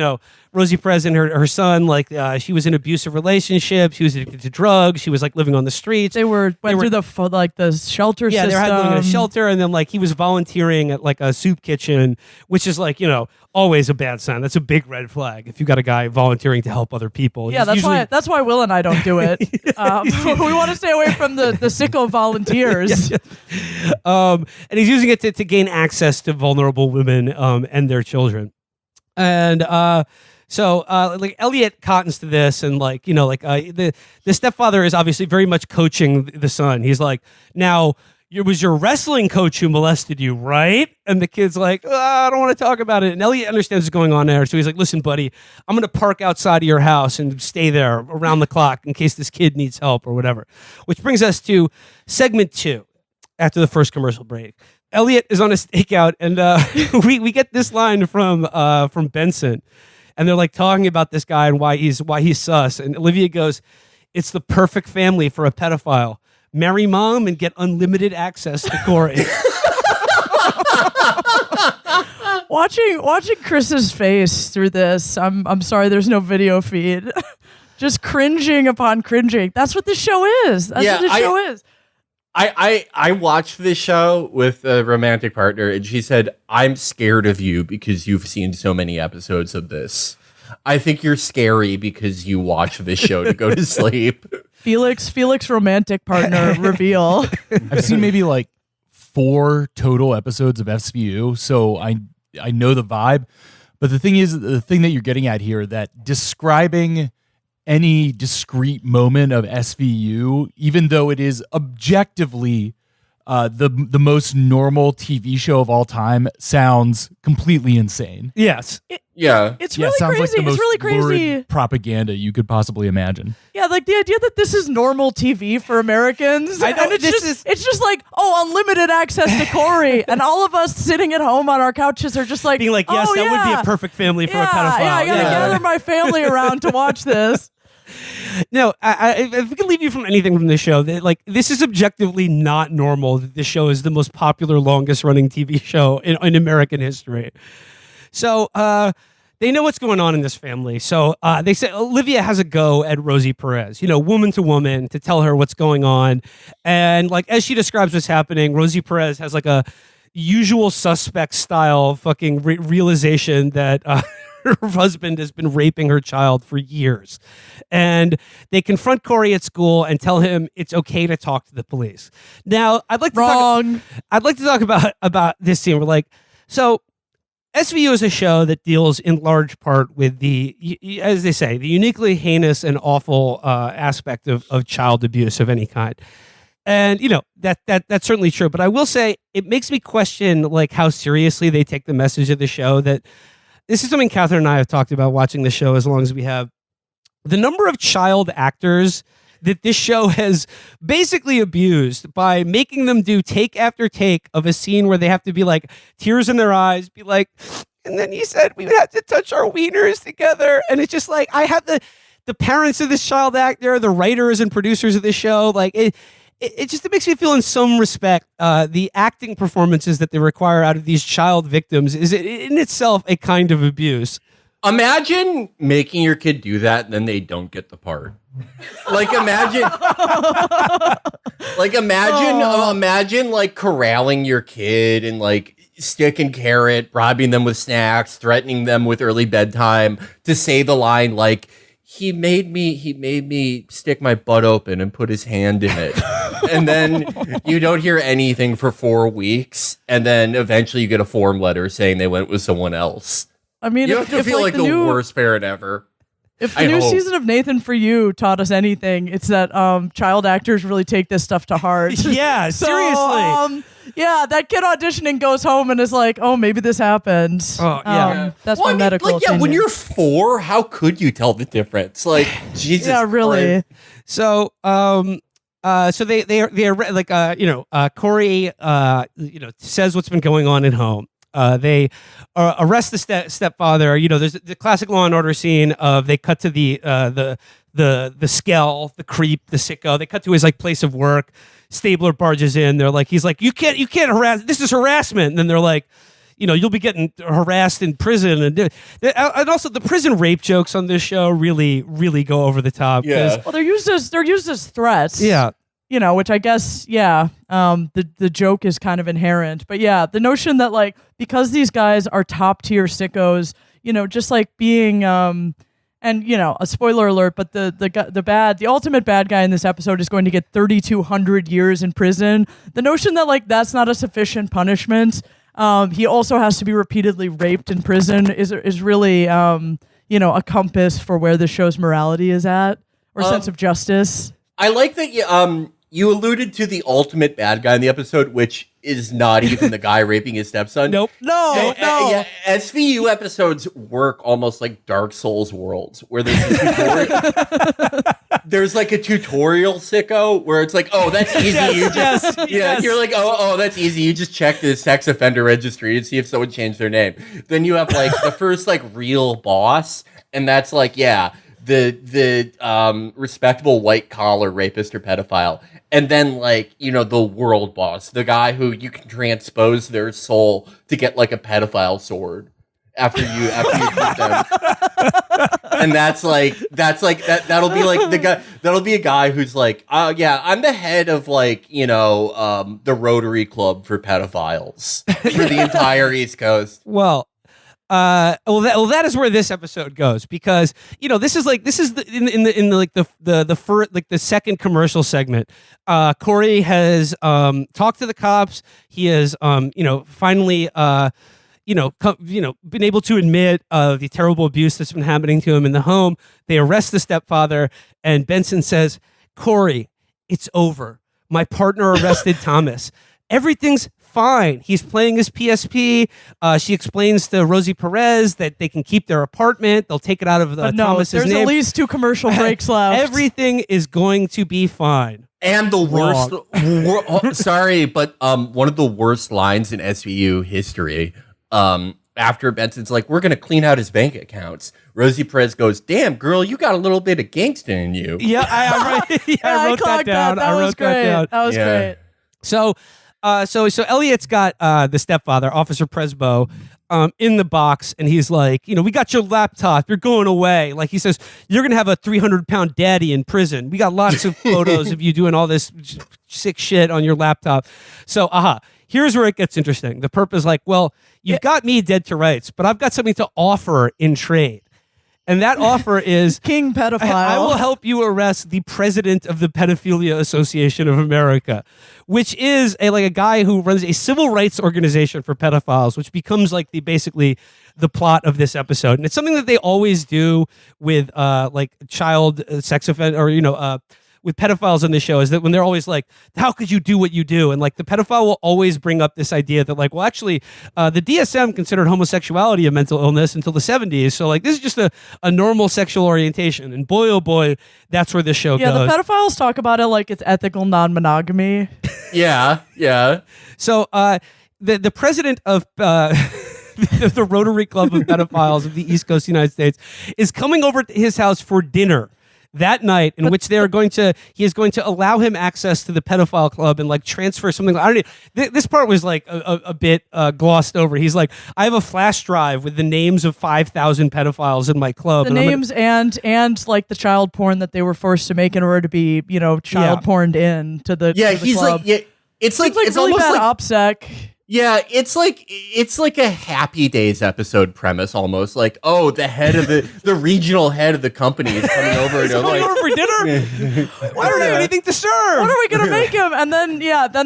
Rosie Perez and her son, like she was in an abusive relationship. She was addicted to drugs. She was like living on the streets. They went through the shelter system. Yeah, they were living in a shelter, and then like he was volunteering at like a soup kitchen, which is like always a bad sign. That's a big red flag if you got a guy volunteering to help other people. Yeah, that's why Will and I don't do it. We want to stay away from the sicko volunteers. Yeah. And he's using it to gain access to vulnerable women and their children, and. So, like Elliot cottons to this, and the stepfather is obviously very much coaching the son. He's like, now it was your wrestling coach who molested you, right? And the kid's like, I don't want to talk about it. And Elliot understands what's going on there. So he's like, listen, buddy, I'm going to park outside of your house and stay there around the clock in case this kid needs help or whatever. Which brings us to segment 2 after the first commercial break. Elliot is on a stakeout, and we get this line from Benson. And they're like talking about this guy and why he's sus. And Olivia goes, it's the perfect family for a pedophile. Marry mom and get unlimited access to Corey. Watching Chris's face through this, I'm sorry there's no video feed. Just cringing upon cringing. That's what the show is. I watched this show with a romantic partner, and she said, I'm scared of you because you've seen so many episodes of this. I think you're scary because you watch this show to go to sleep. Felix romantic partner reveal. I've seen maybe like 4 total episodes of SVU, so I know the vibe. But the thing is, the thing that you're getting at here, that describing any discrete moment of SVU, even though it is objectively the most normal TV show of all time, sounds completely insane. Yes. It's really sounds crazy. like the most it's really crazy lurid propaganda you could possibly imagine. Yeah, like the idea that this is normal TV for Americans. I know, and it's just like, unlimited access to Corey. And all of us sitting at home on our couches are just like Being like, yes, that would be a perfect family for a pedophile. Yeah, I gotta gather my family around to watch this. No, if we can leave you from anything from this show, this is objectively not normal that this show is the most popular, longest running TV show in American history. So they know what's going on in this family. So they say Olivia has a go at Rosie Perez, woman to woman, to tell her what's going on. And like as she describes what's happening, Rosie Perez has like a usual suspect style fucking realization that her husband has been raping her child for years. And they confront Corey at school and tell him it's okay to talk to the police. Now, I'd like to talk about this scene. We're like, so SVU is a show that deals in large part with as they say, the uniquely heinous and awful aspect of child abuse of any kind. And that's certainly true. But I will say it makes me question like how seriously they take the message of the show. That this is something Catherine and I have talked about watching the show as long as we have. The number of child actors that this show has basically abused by making them do take after take of a scene where they have to be like tears in their eyes, be like, and then he said we would have to touch our wieners together. And it's just like, I have the parents of this child actor, the writers and producers of this show, like it just makes me feel in some respect the acting performances that they require out of these child victims is in itself a kind of abuse. Imagine making your kid do that and then they don't get the part. Imagine like corralling your kid and like stick and carrot, bribing them with snacks, threatening them with early bedtime to say the line like, he made me stick my butt open and put his hand in it. And then you don't hear anything for 4 weeks. And then eventually you get a form letter saying they went with someone else. I mean, you have to feel like the worst parent ever. If the new season of Nathan For You taught us anything, it's that child actors really take this stuff to heart. Yeah, seriously. That kid auditioning goes home and is like, oh, maybe this happened. Oh, yeah. That's my medical opinion. When you're 4, how could you tell the difference? Like, Jesus. Yeah, really. So, so they are like, Corey, says what's been going on at home. They arrest the stepfather. There's the classic Law and Order scene of they cut to the skell, the creep, the sicko. They cut to his like place of work. Stabler barges in. They're like, he's like, you can't harass. This is harassment. And then they're like, you'll be getting harassed in prison. And also the prison rape jokes on this show really, really go over the top. Yeah. Well, they're used as threats. Yeah. Which I guess, the joke is kind of inherent. But yeah, the notion that like, because these guys are top tier sickos, just like being, and a spoiler alert, but the ultimate bad guy in this episode is going to get 3,200 years in prison. The notion that like, that's not a sufficient punishment. He also has to be repeatedly raped in prison is really, a compass for where the show's morality is at or sense of justice. I like that you alluded to the ultimate bad guy in the episode, which is not even the guy raping his stepson. Nope. No. Yeah, SVU episodes work almost like Dark Souls worlds, where there's a tutorial. There's like a tutorial sicko where it's like, oh, that's easy. You're like, oh, that's easy. You just check the sex offender registry and see if someone changed their name. Then you have like the first like real boss, and that's like, the respectable white collar rapist or pedophile. And then, like, the world boss, the guy who you can transpose their soul to get like a pedophile sword after you beat them. And that'll be like the guy. That'll be a guy who's like, I'm the head of like the Rotary Club for pedophiles for the entire East Coast. Well, that is where this episode goes, because this is the second commercial segment. Corey has talked to the cops. He has finally been able to admit the terrible abuse that's been happening to him in the home. They arrest the stepfather, and Benson says, "Corey, it's over. My partner arrested Thomas. Everything's fine. He's playing his PSP." She explains to Rosie Perez that they can keep their apartment. They'll take it out of Thomas's name. There's at least 2 commercial breaks left. Everything is going to be fine. And the worst, sorry, but one of the worst lines in SVU history, after Benson's like, we're going to clean out his bank accounts, Rosie Perez goes, "Damn, girl, you got a little bit of gangsta in you." Yeah, I wrote that down. That was great. That was great. So Elliot's got the stepfather, Officer Presbo, in the box, and he's like, we got your laptop. You're going away. Like he says, you're gonna have a 300-pound daddy in prison. We got lots of photos of you doing all this sick shit on your laptop. So, here's where it gets interesting. The perp is like, well, you've got me dead to rights, but I've got something to offer in trade. And that offer is King Pedophile. I will help you arrest the president of the Pedophilia Association of America, which is a guy who runs a civil rights organization for pedophiles, which becomes like basically the plot of this episode. And it's something that they always do with child sex offender or with pedophiles on the show, is that when they're always like, how could you do what you do? And like the pedophile will always bring up this idea that like, well, actually, the DSM considered homosexuality a mental illness until the 70s. So like, this is just a normal sexual orientation. And boy, oh boy, that's where this show goes. Yeah, the pedophiles talk about it like it's ethical non-monogamy. Yeah. So the president of the Rotary Club of Pedophiles of the East Coast United States is coming over to his house for dinner that night, in which he is going to allow him access to the pedophile club and like transfer something. I don't know. This part was like a bit glossed over. He's like, I have a flash drive with the names of 5,000 pedophiles in my club. The names and like the child porn that they were forced to make in order to be, child porned in to the he's club. It's like really almost bad like OPSEC. Yeah, it's like a Happy Days episode premise almost. Like, oh, the regional head of the company is coming over and coming over for dinner. I don't have anything to serve. What are we gonna make him? And then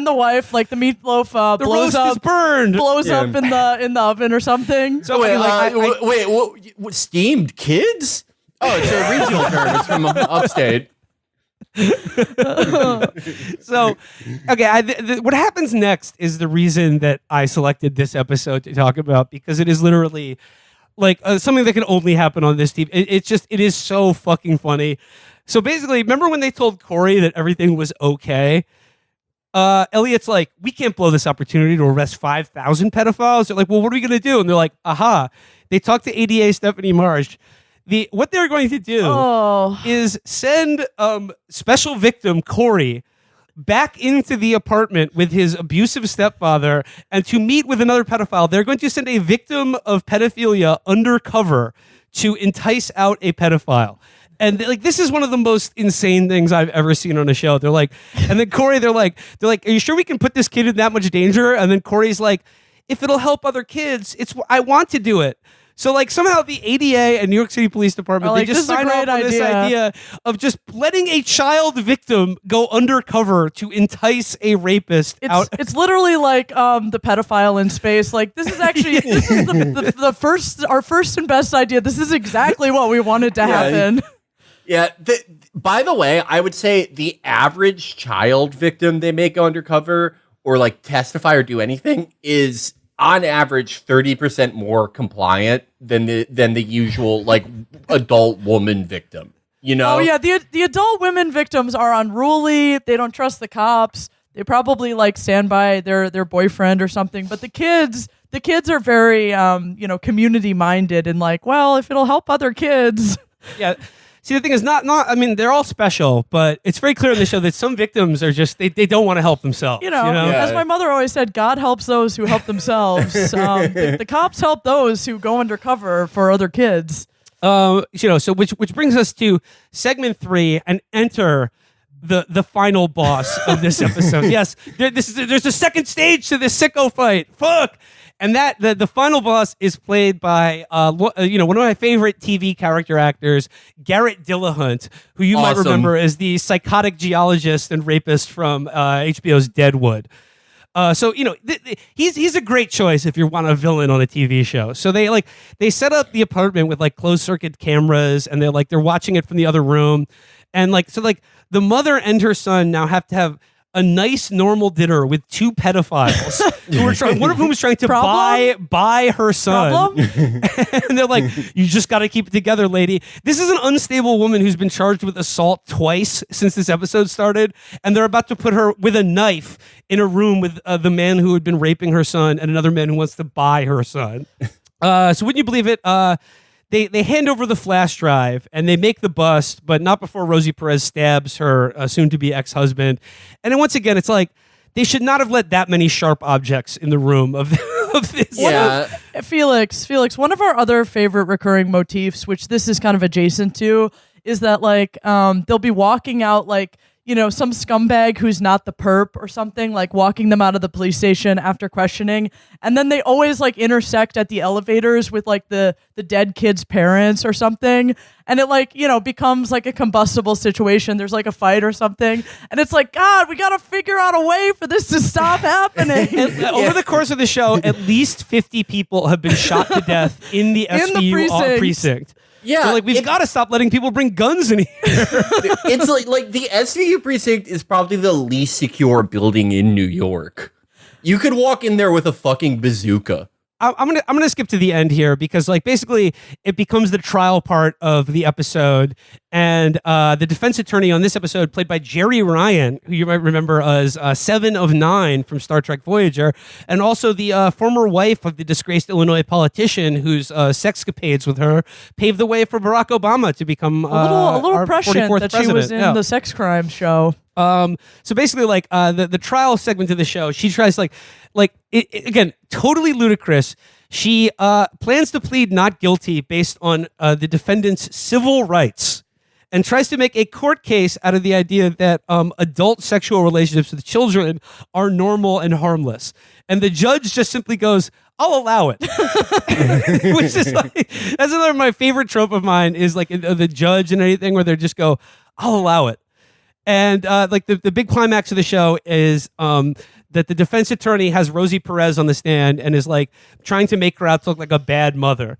the wife, like the meatloaf, the blows roast up, is burned, blows up in the oven or something. So wait, what, steamed kids? Oh, it's a regional term. It's from upstate. So, okay, what happens next is the reason that I selected this episode to talk about, because it is literally like something that can only happen on this team. It is so fucking funny. So basically, remember when they told Corey that everything was okay? Elliot's like, we can't blow this opportunity to arrest 5,000 pedophiles. They're like, well, what are we going to do? And they're like, aha. They talked to ADA Stephanie Marsh. What they're going to do is send special victim Corey back into the apartment with his abusive stepfather, and to meet with another pedophile. They're going to send a victim of pedophilia undercover to entice out a pedophile. And this is one of the most insane things I've ever seen on a show. They're like, and then Corey, they're like, are you sure we can put this kid in that much danger? And then Corey's like, if it'll help other kids, I want to do it. So somehow the ADA and New York City Police Department, they just signed off on this idea of just letting a child victim go undercover to entice a rapist out. It's literally like the pedophile in space. Like this is our first and best idea. This is exactly what we wanted to happen. Yeah. By the way, I would say the average child victim they make go undercover or like testify or do anything is on average 30% more compliant than the usual like adult woman victim. You know? Oh yeah, the adult women victims are unruly. They don't trust the cops. They probably like stand by their boyfriend or something. But the kids are very community minded and like, well, if it'll help other kids. Yeah. See, the thing is not. I mean, they're all special, but it's very clear in the show that some victims are just they don't want to help themselves. As my mother always said, God helps those who help themselves. The cops help those who go undercover for other kids. So which brings us to segment 3 and enter the final boss of this episode. Yes, there's a second stage to this sicko fight. Fuck. And that the final boss is played by one of my favorite TV character actors, Garrett Dillahunt, who you might remember as the psychotic geologist and rapist from HBO's Deadwood. He's a great choice if you want a villain on a TV show. So they set up the apartment with like closed circuit cameras, and they're watching it from the other room, and the mother and her son now have to have a nice normal dinner with 2 pedophiles who are trying. One of whom is trying to buy her son, and they're like, "You just got to keep it together, lady." This is an unstable woman who's been charged with assault twice since this episode started, and they're about to put her with a knife in a room with the man who had been raping her son and another man who wants to buy her son. So wouldn't you believe it? They hand over the flash drive and they make the bust, but not before Rosie Perez stabs her soon-to-be ex-husband. And then once again, it's like they should not have let that many sharp objects in the room of this. Yeah. Felix, one of our other favorite recurring motifs, which this is kind of adjacent to, is that they'll be walking out some scumbag who's not the perp or something, like walking them out of the police station after questioning. And then they always intersect at the elevators with the dead kid's parents or something. And it becomes a combustible situation. There's a fight or something. And it's God, we got to figure out a way for this to stop happening. Over the course of the show, at least 50 people have been shot to death in the SVU precinct. Yeah, so we've got to stop letting people bring guns in here. It's like the SVU precinct is probably the least secure building in New York. You could walk in there with a fucking bazooka. I'm gonna skip to the end here because basically it becomes the trial part of the episode, and the defense attorney on this episode, played by Jerry Ryan, who you might remember as 7 of 9 from Star Trek Voyager, and also the former wife of the disgraced Illinois politician whose sexcapades with her paved the way for Barack Obama to become a little our prescient 44th that president. she was in the sex crime show. So basically, the trial segment of the show, she tries again, totally ludicrous. She plans to plead not guilty based on the defendant's civil rights, and tries to make a court case out of the idea that adult sexual relationships with children are normal and harmless. And the judge just simply goes, "I'll allow it," which is that's another my favorite trope of mine is the judge and anything where they just go, "I'll allow it." And the big climax of the show is that the defense attorney has Rosie Perez on the stand and is trying to make her out to look like a bad mother.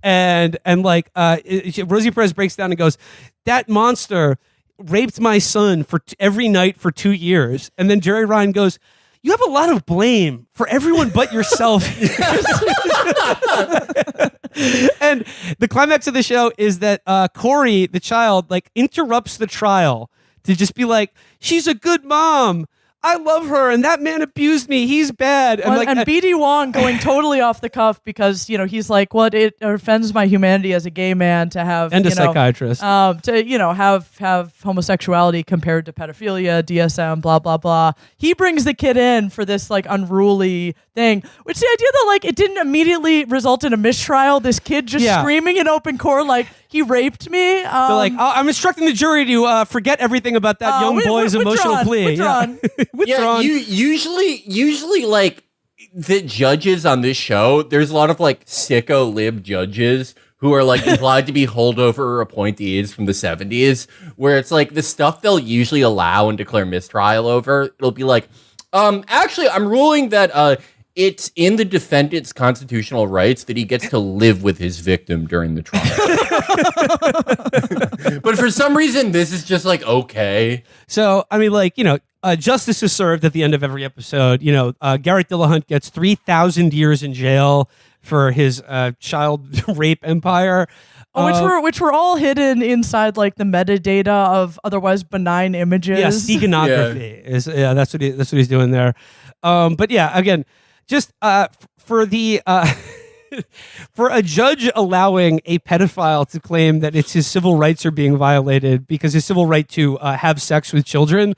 And Rosie Perez breaks down and goes, "That monster raped my son every night for 2 years." And then Jerry Ryan goes, "You have a lot of blame for everyone but yourself." And the climax of the show is that Corey, the child, interrupts the trial to just be like, "She's a good mom. I love her, and that man abused me. He's bad." And BD Wong going totally off the cuff because he's like, "What? It offends my humanity as a gay man to have and a psychiatrist to have homosexuality compared to pedophilia, DSM, blah blah blah." He brings the kid in for this unruly thing, which the idea that it didn't immediately result in a mistrial. This kid just screaming in open court he raped me. They're I'm instructing the jury to forget everything about that young boy's emotional plea. Usually the judges on this show, there's a lot of sicko lib judges who are implied to be holdover appointees from the 70s, where it's the stuff they'll usually allow and declare mistrial over. It'll be actually, I'm ruling that it's in the defendant's constitutional rights that he gets to live with his victim during the trial. But for some reason, this is just like, okay. So, I mean, like, justice is served at the end of every episode. Garrett Dillahunt gets 3,000 years in jail for his child rape empire. Which were all hidden inside like the metadata of otherwise benign images. Yeah, steganography is that's what he's doing there. But yeah, again, just for the for a judge allowing a pedophile to claim that it's his civil rights are being violated because his civil right to have sex with children,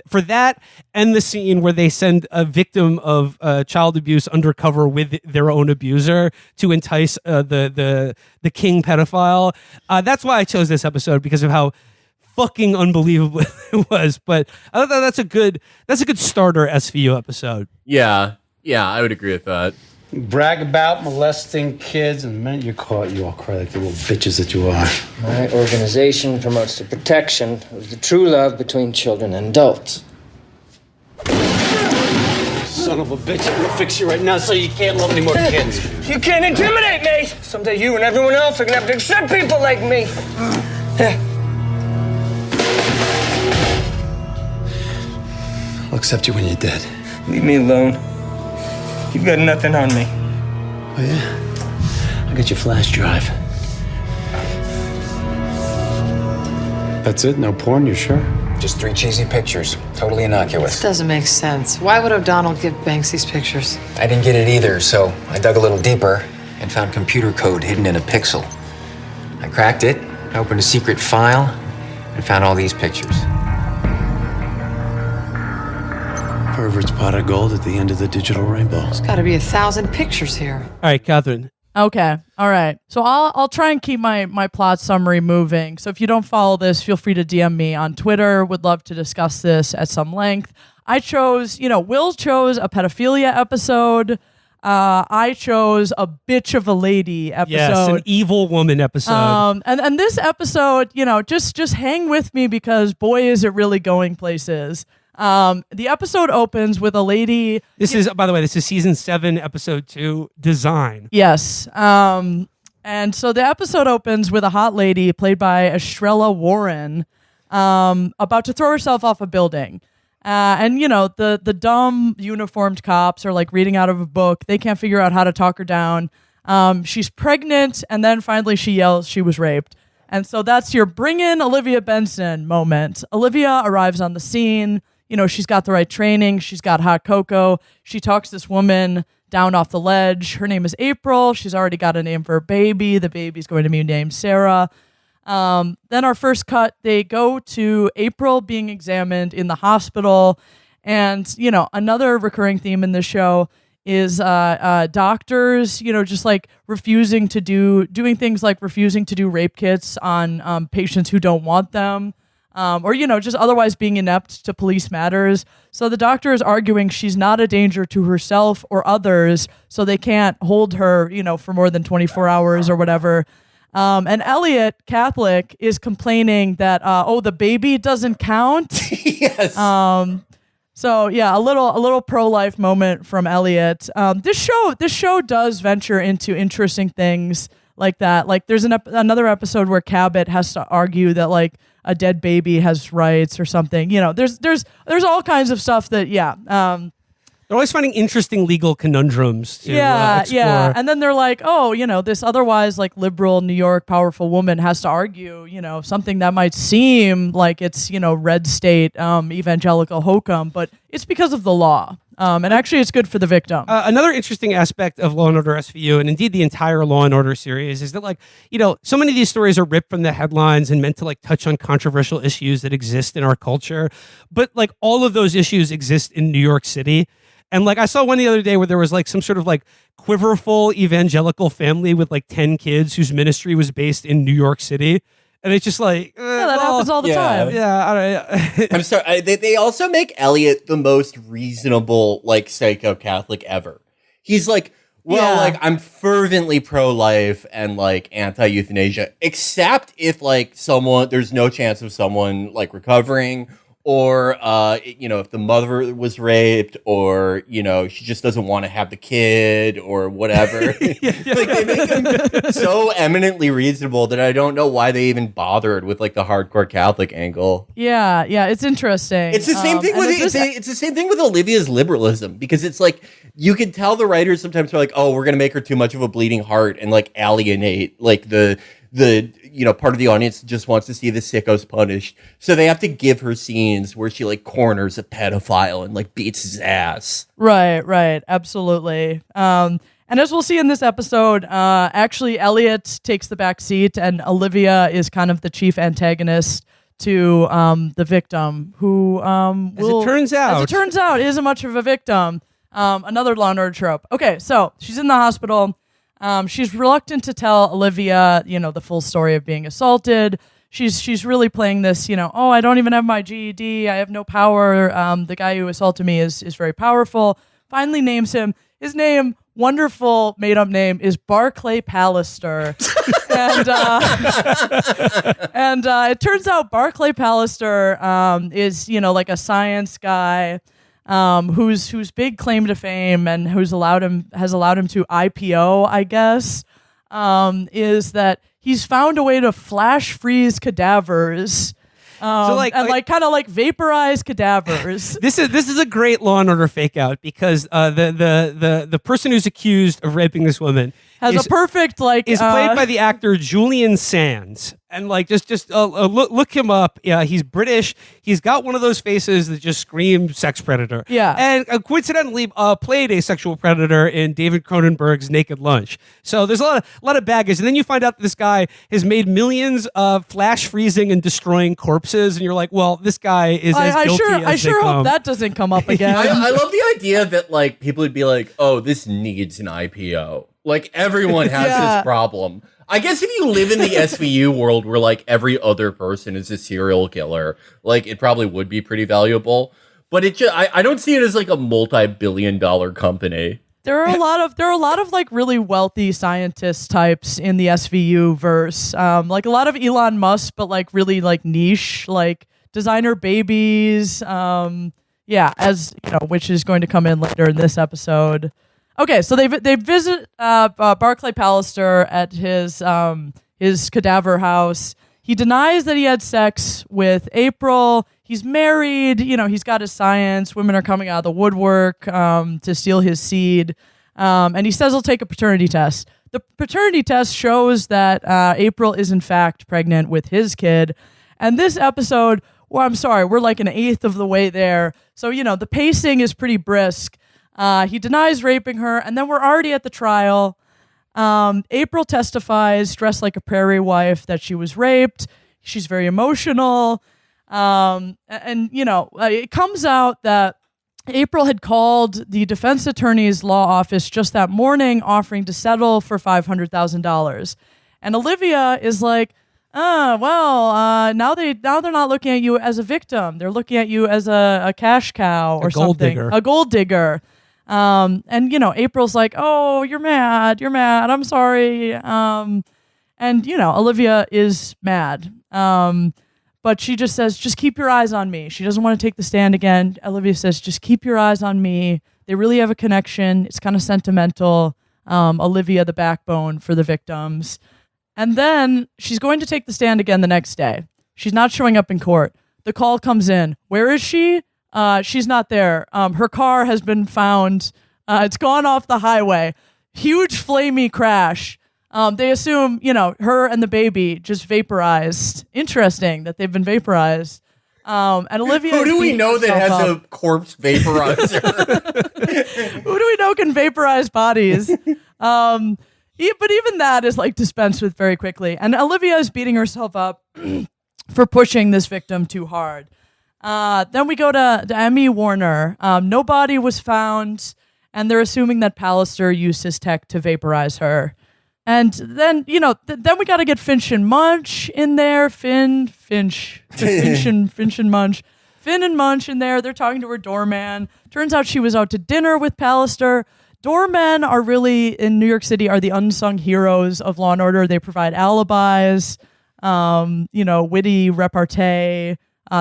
for that and the scene where they send a victim of child abuse undercover with their own abuser to entice the king pedophile, that's why I chose this episode, because of how fucking unbelievable it was. But I thought that's a good starter SVU episode. Yeah, I would agree with that. Brag about molesting kids, and the minute you're caught, you all cry like the little bitches that you are. My organization promotes the protection of the true love between children and adults. Son of a bitch, I'm gonna fix you right now so you can't love any more kids. You can't intimidate me! Someday you and everyone else are gonna have to accept people like me. I'll accept you when you're dead. Leave me alone. You've got nothing on me. Oh, yeah? I got your flash drive. That's it? No porn, you sure? Just 3 cheesy pictures. Totally innocuous. This doesn't make sense. Why would O'Donnell give Banks these pictures? I didn't get it either, so I dug a little deeper and found computer code hidden in a pixel. I cracked it, opened a secret file, and found all these pictures. Pervert's pot of gold at the end of the digital rainbow. There's got to be 1,000 pictures here. All right, Catherine. Okay. All right. So I'll try and keep my plot summary moving. So if you don't follow this, feel free to DM me on Twitter. Would love to discuss this at some length. I chose, Will chose a pedophilia episode. I chose a bitch of a lady episode. Yes, an evil woman episode. And this episode, just hang with me, because boy, is it really going places. The episode opens with a lady. This is, by the way, season 7, episode 2, Design. Yes. And so the episode opens with a hot lady played by Estrella Warren, about to throw herself off a building. And the dumb uniformed cops are like reading out of a book. They can't figure out how to talk her down. She's pregnant, and then finally she yells she was raped. And so that's your bring in Olivia Benson moment. Olivia arrives on the scene. She's got the right training. She's got hot cocoa. She talks this woman down off the ledge. Her name is April. She's already got a name for her baby. The baby's going to be named Sarah. Then our first cut, they go to April being examined in the hospital. And, another recurring theme in this show is doctors, just like doing things like refusing to do rape kits on patients who don't want them. Or just otherwise being inept to police matters. So the doctor is arguing she's not a danger to herself or others, so they can't hold her, for more than 24 hours or whatever. And Elliot, Catholic, is complaining that, the baby doesn't count. Yes. So yeah, a little pro-life moment from Elliot. This show does venture into interesting things like that. Like there's another episode where Cabot has to argue that like a dead baby has rights or something. There's all kinds of stuff that They're always finding interesting legal conundrums to explore. Yeah. And then they're like, this otherwise like liberal New York powerful woman has to argue, something that might seem like it's, red state evangelical hokum, but it's because of the law. And actually it's good for the victim. Another interesting aspect of Law & Order SVU, and indeed the entire Law & Order series, is that so many of these stories are ripped from the headlines and meant to touch on controversial issues that exist in our culture. But all of those issues exist in New York City. And I saw one the other day where there was some sort of quiverful evangelical family with 10 kids whose ministry was based in New York City. And it's just that happens all the time. Yeah, all right. I'm sorry. They also make Elliot the most reasonable, psycho Catholic ever. He's I'm fervently pro-life and anti-euthanasia, except if there's no chance of someone recovering, or if the mother was raped, or she just doesn't want to have the kid or whatever. Like they make him so eminently reasonable that I don't know why they even bothered with like the hardcore Catholic angle. Yeah, it's interesting. It's the same thing with it's the same thing with Olivia's liberalism, because it's like you can tell the writers sometimes are like, oh, we're gonna make her too much of a bleeding heart and like alienate like the part of the audience just wants to see the sickos punished, so they have to give her scenes where she like corners a pedophile and like beats his ass. Right, absolutely. And as we'll see in this episode, actually Elliot takes the back seat, and Olivia is kind of the chief antagonist to the victim, who as it turns out isn't much of a victim. Another Law and Order trope. Okay, so she's in the hospital. She's reluctant to tell Olivia, the full story of being assaulted. She's really playing this, oh, I don't even have my GED. I have no power. The guy who assaulted me is very powerful. Finally names him. His name, wonderful made-up name, is Barclay Pallister. and it turns out Barclay Pallister is, like a science guy. Whose big claim to fame and has allowed him to IPO, I guess, is that he's found a way to flash freeze cadavers. Kind of vaporize cadavers. This is a great Law and Order fake out, because the person who's accused of raping this woman is played by the actor Julian Sands. And just look him up. Yeah, he's British. He's got one of those faces that just scream sex predator. Yeah, and coincidentally played a sexual predator in David Cronenberg's Naked Lunch. So there's a lot of baggage. And then you find out that this guy has made millions of flash freezing and destroying corpses, and you're like, well, this guy is as guilty as I sure hope that doesn't come up again. I love the idea that like people would be like, oh, this needs an IPO. Like everyone has this problem. I guess if you live in the SVU world where like every other person is a serial killer, like it probably would be pretty valuable. But I don't see it as like a multi-billion-dollar company. There are a lot of like really wealthy scientist types in the SVU verse. Like a lot of Elon Musk, but like really like niche, like designer babies. As which is going to come in later in this episode. Okay, so they visit Barclay Pallister at his cadaver house. He denies that he had sex with April. He's married. He's got his science. Women are coming out of the woodwork to steal his seed. And he says he'll take a paternity test. The paternity test shows that April is in fact pregnant with his kid. And this episode, well, I'm sorry, we're like an eighth of the way there. So, the pacing is pretty brisk. He denies raping her, and then we're already at the trial. April testifies, dressed like a prairie wife, that she was raped. She's very emotional. It comes out that April had called the defense attorney's law office just that morning, offering to settle for $500,000. And Olivia is like, now they're not looking at you as a victim. They're looking at you as a cash cow or something. A gold digger. April's like, oh, you're mad. I'm sorry. Olivia is mad. But she just says, just keep your eyes on me. She doesn't want to take the stand again. Olivia says, just keep your eyes on me. They really have a connection. It's kind of sentimental. Olivia, the backbone for the victims. And then she's going to take the stand again the next day. She's not showing up in court. The call comes in. Where is she? She's not there. Her car has been found. It's gone off the highway. Huge flamey crash. They assume, her and the baby just vaporized. Interesting that they've been vaporized. And Olivia. Who do we know that has a corpse vaporizer? Who do we know can vaporize bodies? But even that is like dispensed with very quickly. And Olivia is beating herself up for pushing this victim too hard. Then we go to Emmy Warner. No body was found, and they're assuming that Pallister used his tech to vaporize her. And then, then we got to get Finch and Munch in there. Finn and Munch in there. They're talking to her doorman. Turns out she was out to dinner with Pallister. Doormen are really, in New York City, are the unsung heroes of Law and Order. They provide alibis, witty repartee.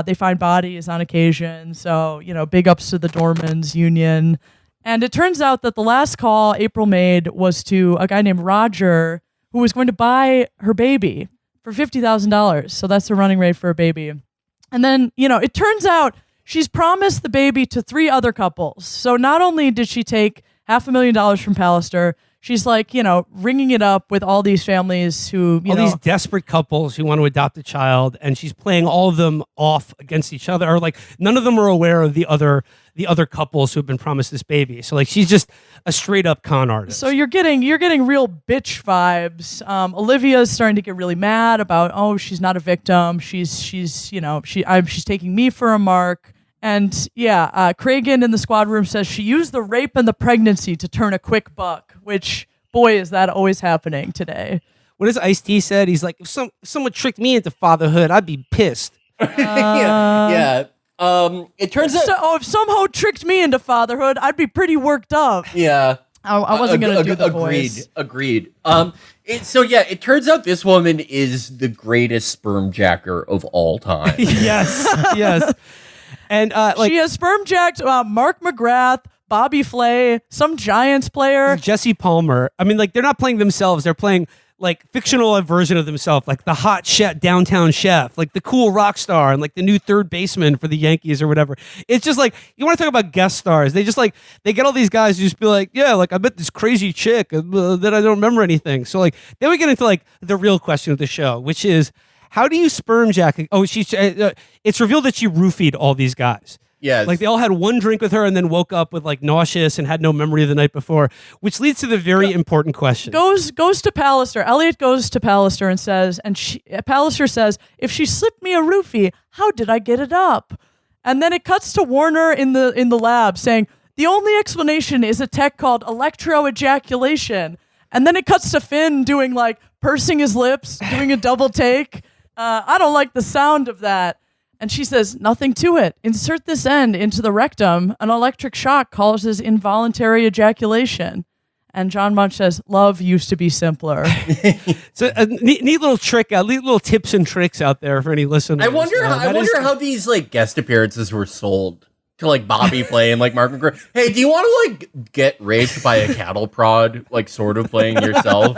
They find bodies on occasion. So, big ups to the Doorman's union. And it turns out that the last call April made was to a guy named Roger, who was going to buy her baby for $50,000. So that's the running rate for a baby. And then, it turns out she's promised the baby to 3 other couples. So not only did she take $500,000 from Pallister, she's like, ringing it up with all these families who, all these desperate couples who want to adopt a child, and she's playing all of them off against each other, or like none of them are aware of the other couples who have been promised this baby. So like she's just a straight up con artist. So you're getting real bitch vibes. Olivia's starting to get really mad about, oh, she's not a victim. She's taking me for a mark. And Cragen in the squad room says she used the rape and the pregnancy to turn a quick buck, which, boy, is that always happening today. What has Ice-T said? He's like, if someone tricked me into fatherhood, I'd be pissed. Yeah. It turns out... if somehow tricked me into fatherhood, I'd be pretty worked up. Yeah. I wasn't going to do the voice. Agreed. It turns out this woman is the greatest sperm jacker of all time. yes. And she has sperm jacked Mark McGrath, Bobby Flay, some Giants player, Jesse Palmer. I mean, like, they're not playing themselves; they're playing like fictional version of themselves, like the hot chef, downtown chef, like the cool rock star, and like the new third baseman for the Yankees or whatever. It's just like, you want to talk about guest stars? They just like they get all these guys who just be like, yeah, like I met this crazy chick that I don't remember anything. So like then we get into like the real question of the show, which is, how do you sperm jack? Oh, it's revealed that she roofied all these guys. Yes. Like they all had one drink with her and then woke up with like nauseous and had no memory of the night before, which leads to the very important question. Goes to Pallister. Elliot goes to Pallister and says, Pallister says, if she slipped me a roofie, how did I get it up? And then it cuts to Warner in the lab saying, the only explanation is a tech called electroejaculation. And then it cuts to Finn doing like pursing his lips, doing a double take. I don't like the sound of that. And she says, nothing to it. Insert this end into the rectum. An electric shock causes involuntary ejaculation. And John Munch says, love used to be simpler. So a neat little trick, neat little tips and tricks out there for any listeners. I wonder how these like guest appearances were sold to like Bobby Flay and like Mark McGrath. Hey, do you want to like get raped by a cattle prod, like sort of playing yourself?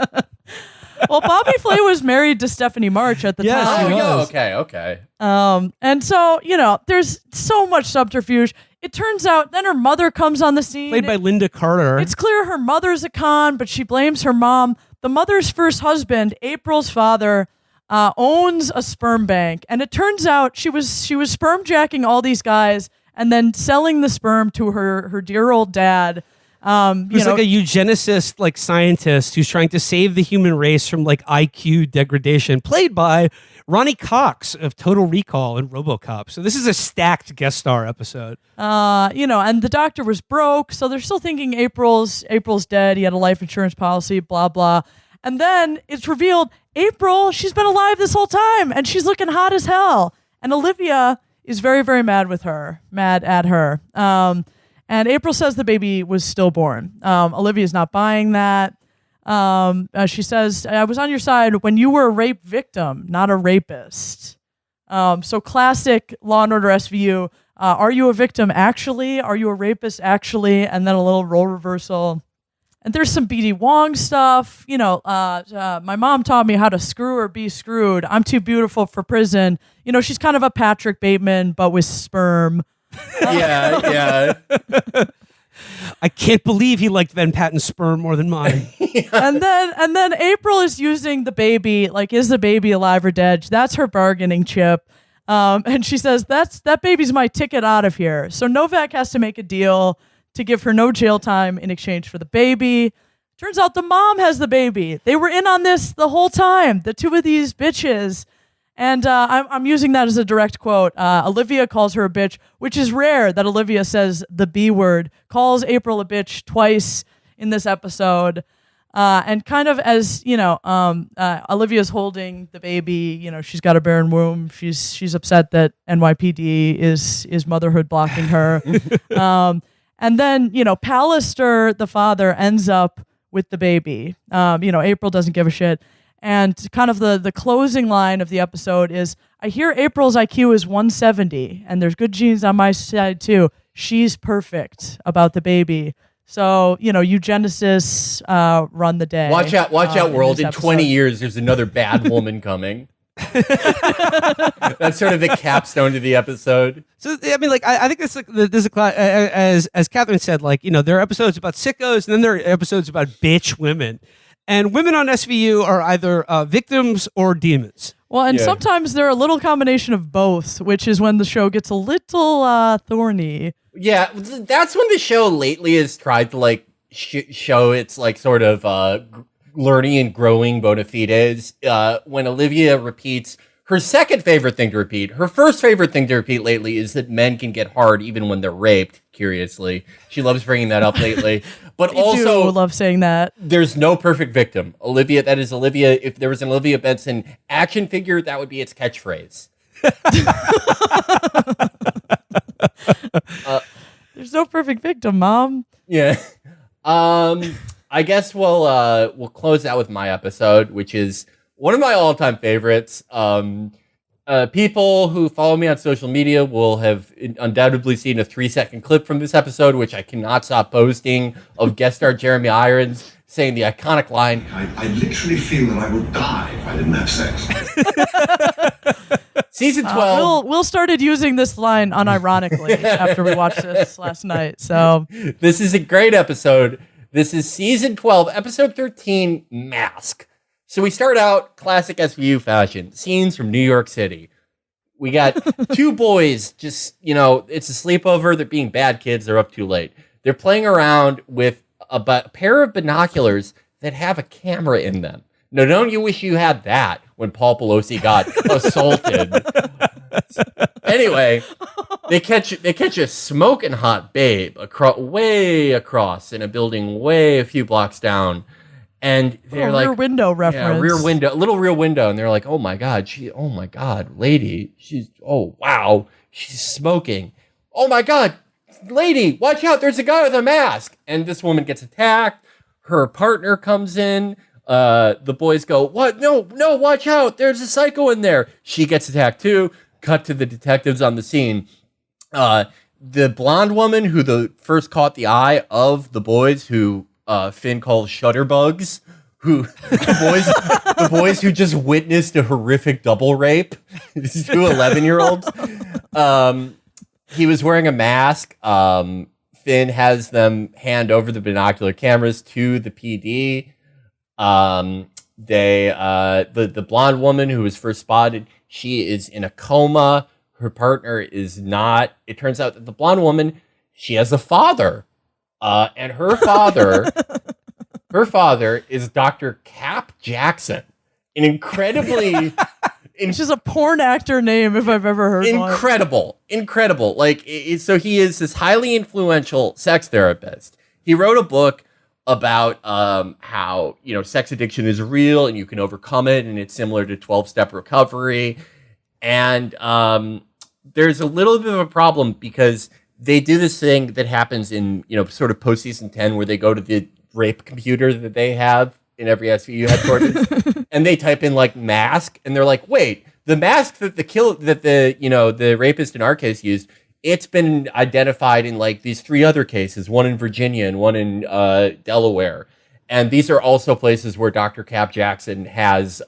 Well, Bobby Flay was married to Stephanie March at the time. Okay. And so, there's so much subterfuge. It turns out then her mother comes on the scene. Played by Linda Carter. It's clear her mother's a con, but she blames her mom. The mother's first husband, April's father, owns a sperm bank. And it turns out she was sperm jacking all these guys and then selling the sperm to her dear old dad. Who's like a eugenicist, like scientist who's trying to save the human race from like IQ degradation, played by Ronnie Cox of Total Recall and RoboCop. So this is a stacked guest star episode. And the doctor was broke, so they're still thinking April's dead. He had a life insurance policy, blah blah. And then it's revealed April, she's been alive this whole time, and she's looking hot as hell. And Olivia is very, very mad at her. And April says the baby was stillborn. Olivia's not buying that. She says, I was on your side when you were a rape victim, not a rapist. So classic Law & Order SVU. Are you a victim actually? Are you a rapist actually? And then a little role reversal. And there's some B.D. Wong stuff. My mom taught me how to screw or be screwed. I'm too beautiful for prison. She's kind of a Patrick Bateman, but with sperm. Yeah. I can't believe he liked Van Patten's sperm more than mine. And then April is using the baby, like, is the baby alive or dead? That's her bargaining chip. And she says, that baby's my ticket out of here. So Novak has to make a deal to give her no jail time in exchange for the baby. Turns out the mom has the baby. They were in on this the whole time, the two of these bitches. And I'm using that as a direct quote. Olivia calls her a bitch, which is rare that Olivia says the B word, calls April a bitch twice in this episode. And kind of as, Olivia's holding the baby, she's got a barren womb. She's upset that NYPD is motherhood blocking her. And then, Pallister, the father, ends up with the baby. April doesn't give a shit. And kind of the closing line of the episode is, I hear April's IQ is 170, and there's good genes on my side too. She's perfect about the baby. So, eugenicists run the day. Watch out, world. In 20 episode. years, there's another bad woman coming. That's sort of the capstone to the episode. So I mean, like, I think this is as Catherine said, like, there are episodes about sickos, and then there are episodes about bitch women, and women on SVU are either victims or demons. Well, and sometimes they're a little combination of both, which is when the show gets a little thorny. Yeah, that's when the show lately has tried to like show its like sort of learning and growing bona fides. When Olivia repeats her second favorite thing to repeat, her first favorite thing to repeat lately is that men can get hard even when they're raped. Curiously, she loves bringing that up lately. But also, love saying that. There's no perfect victim. Olivia, that is Olivia. If there was an Olivia Benson action figure, that would be its catchphrase. There's no perfect victim, Mom. Yeah. I guess we'll close out with my episode, which is one of my all-time favorites. People who follow me on social media will have undoubtedly seen a 3-second clip from this episode, which I cannot stop posting, of guest star Jeremy Irons saying the iconic line, I literally feel that I would die if I didn't have sex. Season 12. Will started using this line unironically after we watched this last night. So this is a great episode. This is season 12, episode 13, Mask. So we start out classic SVU fashion, scenes from New York City. We got two boys, just, it's a sleepover. They're being bad kids. They're up too late. They're playing around with a pair of binoculars that have a camera in them. No, don't you wish you had that when Paul Pelosi got assaulted? Anyway, they catch a smoking hot babe way across in a building way a few blocks down. And they're like, rear window reference. Yeah, little rear window. And they're like, oh my God, lady. Wow, she's smoking. Oh my God, lady, watch out. There's a guy with a mask. And this woman gets attacked. Her partner comes in. The boys go, what? No, watch out. There's a psycho in there. She gets attacked too. Cut to the detectives on the scene. The blonde woman who first caught the eye of the boys who Finn calls shutterbugs, the boys who just witnessed a horrific double rape. These two 11-year-olds. He was wearing a mask. Finn has them hand over the binocular cameras to the PD. The blonde woman who was first spotted, she is in a coma. Her partner is not. It turns out that the blonde woman, she has a father. And her father is Dr. Cap Jackson, an incredibly, which is a porn actor name if I've ever heard incredible. Like, so he is this highly influential sex therapist. He wrote a book about how sex addiction is real and you can overcome it, and it's similar to 12-step recovery. And there's a little bit of a problem because they do this thing that happens in, sort of post-season 10 where they go to the rape computer that they have in every SVU headquarters and they type in like mask and they're like, wait, the mask that the rapist in our case used, it's been identified in like these 3 other cases, one in Virginia and one in Delaware. And these are also places where Dr. Cap Jackson has,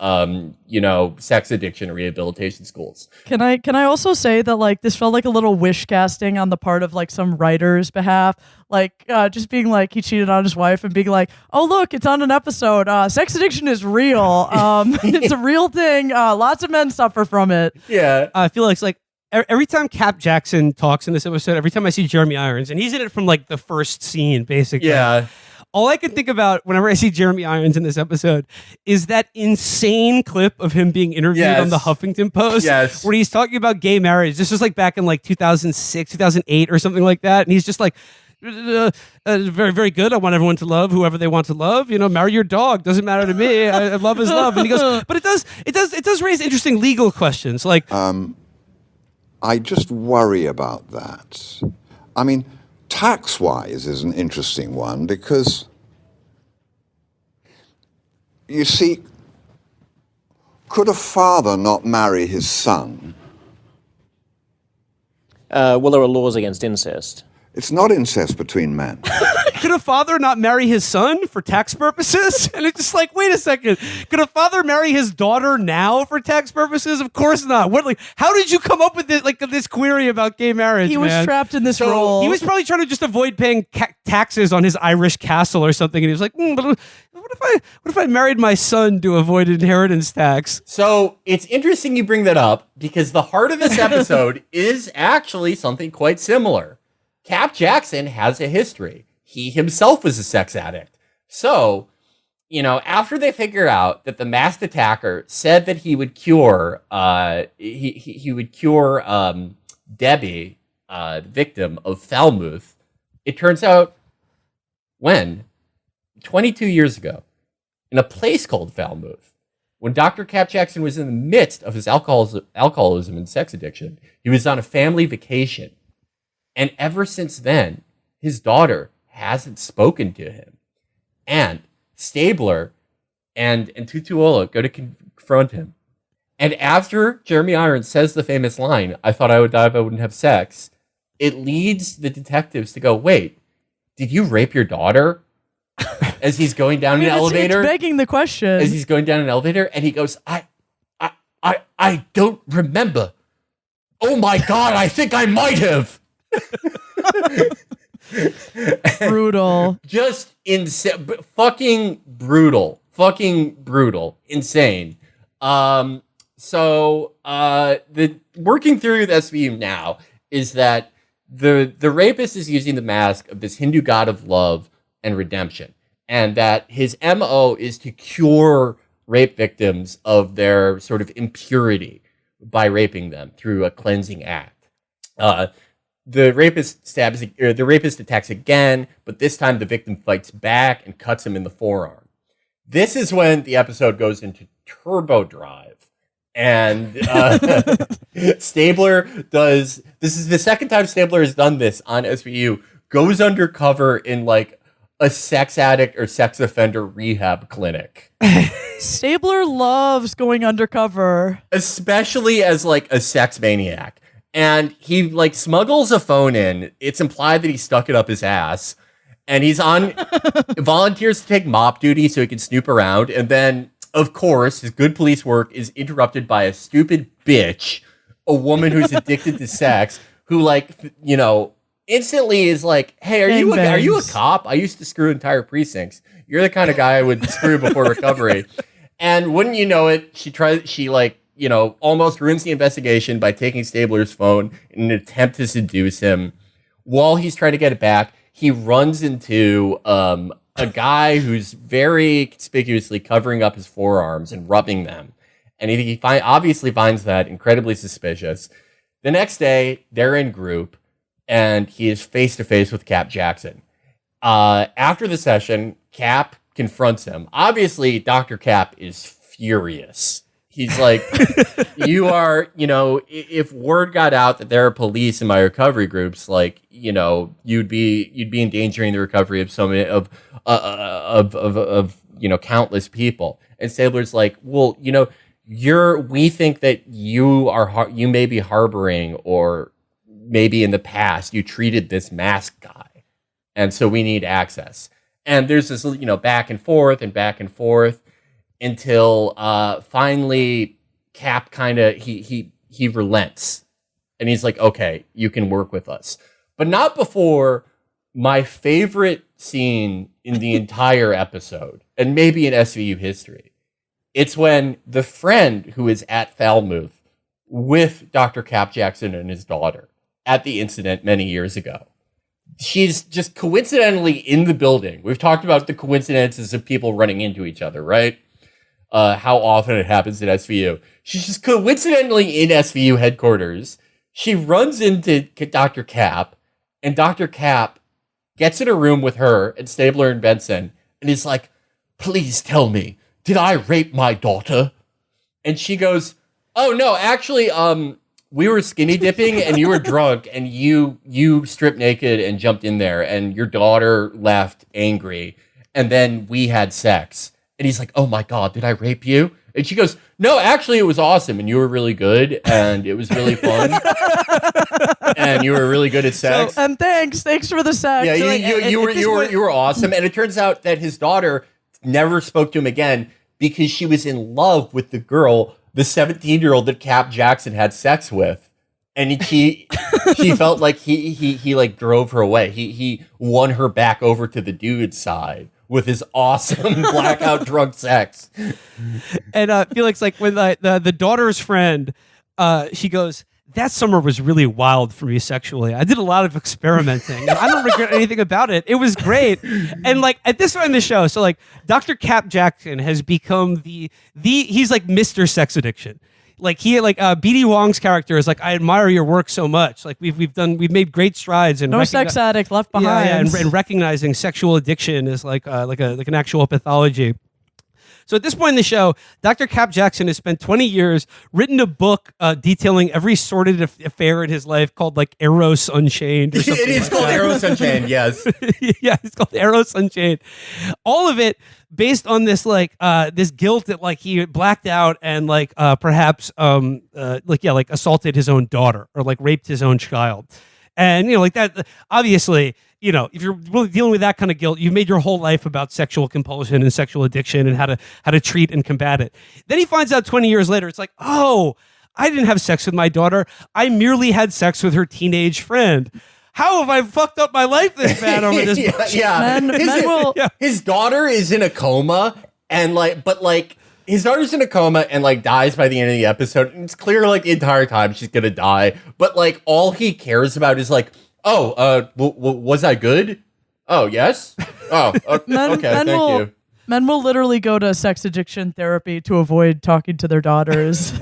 sex addiction rehabilitation schools. Can I also say that like this felt like a little wish casting on the part of like some writer's behalf, like just being like he cheated on his wife and being like, oh look, it's on an episode. Sex addiction is real. It's a real thing. Lots of men suffer from it. Yeah, I feel like it's like every time Cap Jackson talks in this episode, every time I see Jeremy Irons, and he's in it from like the first scene, basically. Yeah. All I can think about whenever I see Jeremy Irons in this episode is that insane clip of him being interviewed on the Huffington Post, where he's talking about gay marriage. This was like back in like 2006, 2008 or something like that. And he's just like, very, very good. I want everyone to love whoever they want to love. Marry your dog. Doesn't matter to me. Love is love. And he goes, but it does raise interesting legal questions. Like, I just worry about that. I mean, tax-wise is an interesting one because, you see, Could a father not marry his son? Well, there are laws against incest. It's not incest between men. Could a father not marry his son for tax purposes? And it's just like, wait a second. Could a father marry his daughter now for tax purposes? Of course not. What? Like, how did you come up with this query about gay marriage? He was trapped in this role. He was probably trying to just avoid paying taxes on his Irish castle or something, and he was like, but what if I married my son to avoid inheritance tax? So it's interesting you bring that up because the heart of this episode is actually something quite similar. Cap Jackson has a history. He himself was a sex addict. So, after they figure out that the masked attacker said that he would cure, he would cure Debbie, the victim of Falmouth, it turns out 22 years ago, in a place called Falmouth, when Dr. Cap Jackson was in the midst of his alcoholism and sex addiction, he was on a family vacation. And ever since then, his daughter hasn't spoken to him. And Stabler and Tutuola go to confront him. And after Jeremy Irons says the famous line, "I thought I would die if I wouldn't have sex," it leads the detectives to go, wait, did you rape your daughter? As he's going down an elevator. It's begging the question. As he's going down an elevator, and he goes, I don't remember. Oh my God, I think I might have. Brutal. Just insane. Fucking brutal. Insane. So the working through the SVU now is that the rapist is using the mask of this Hindu god of love and redemption, and that his MO is to cure rape victims of their sort of impurity by raping them through a cleansing act. The rapist attacks again, but this time the victim fights back and cuts him in the forearm. This is when the episode goes into turbo drive. And Stabler this is the second time Stabler has done this on SVU, goes undercover in like a sex addict or sex offender rehab clinic. Stabler loves going undercover. Especially as like a sex maniac. And he like smuggles a phone in. It's implied that he stuck it up his ass. And he's volunteers to take mop duty so he can snoop around. And then, of course, his good police work is interrupted by a stupid bitch, a woman who's addicted to sex, who instantly is like, "Hey, are you a cop? I used to screw entire precincts. You're the kind of guy I would screw before recovery." And wouldn't you know it, she almost ruins the investigation by taking Stabler's phone in an attempt to seduce him. While he's trying to get it back, he runs into a guy who's very conspicuously covering up his forearms and rubbing them. And he obviously finds that incredibly suspicious. The next day, they're in group, and he is face-to-face with Cap Jackson. After the session, Cap confronts him. Obviously, Dr. Cap is furious. He's like, you are, if word got out that there are police in my recovery groups, like, you'd be endangering the recovery of so many of countless people. And Stabler's like, well, we think that you may be harboring, or maybe in the past you treated this masked guy, and so we need access. And there's this, back and forth until finally Cap kind of he relents, and he's like, okay, you can work with us, but not before my favorite scene in the entire episode, and maybe in SVU history. It's when the friend who is at Falmouth with Dr. Cap Jackson and his daughter at the incident many years ago. She's just coincidentally in the building. We've talked about the coincidences of people running into each other, right? How often it happens at SVU. She's just coincidentally in SVU headquarters. She runs into Dr. Cap, and Dr. Cap gets in a room with her and Stabler and Benson, and is like, "Please tell me, did I rape my daughter?" And she goes, "Oh no, actually, we were skinny dipping and you were drunk and you stripped naked and jumped in there and your daughter left angry and then we had sex And he's like, oh my God, did I rape you? And she goes, no, actually, it was awesome. And you were really good. And it was really fun. And you were really good at sex. And thanks for the sex. Yeah, So, you were awesome. And it turns out that his daughter never spoke to him again because she was in love with the girl, the 17-year-old that Cap Jackson had sex with. And she felt like he like drove her away. He won her back over to the dude's side with his awesome blackout drunk sex. And Felix, like when the daughter's friend, she goes, that summer was really wild for me sexually. I did a lot of experimenting. And I don't regret anything about it. It was great. And like at this point in the show, so like Dr. Cap Jackson has become he's like Mr. Sex Addiction. Like BD Wong's character is like, I admire your work so much. Like we've made great strides in no sex addict left behind. And recognizing sexual addiction is like an actual pathology. So at this point in the show, Dr. Cap Jackson has spent 20 years, written a book detailing every sordid affair in his life called like Eros Unchained. Or something It is called Eros Unchained, yes. Yeah, it's called Eros Unchained. All of it based on this this guilt that like he blacked out and like perhaps assaulted his own daughter or like raped his own child. And like that, obviously, if you're really dealing with that kind of guilt, you've made your whole life about sexual compulsion and sexual addiction and how to treat and combat it. Then he finds out 20 years later, it's like, oh, I didn't have sex with my daughter. I merely had sex with her teenage friend. How have I fucked up my life this bad over this? His daughter is in a coma his daughter's in a coma and like dies by the end of the episode. And it's clear like the entire time she's gonna die. But like all he cares about is like, was I good? Oh, yes. Oh, okay. Thank you. Men will literally go to sex addiction therapy to avoid talking to their daughters.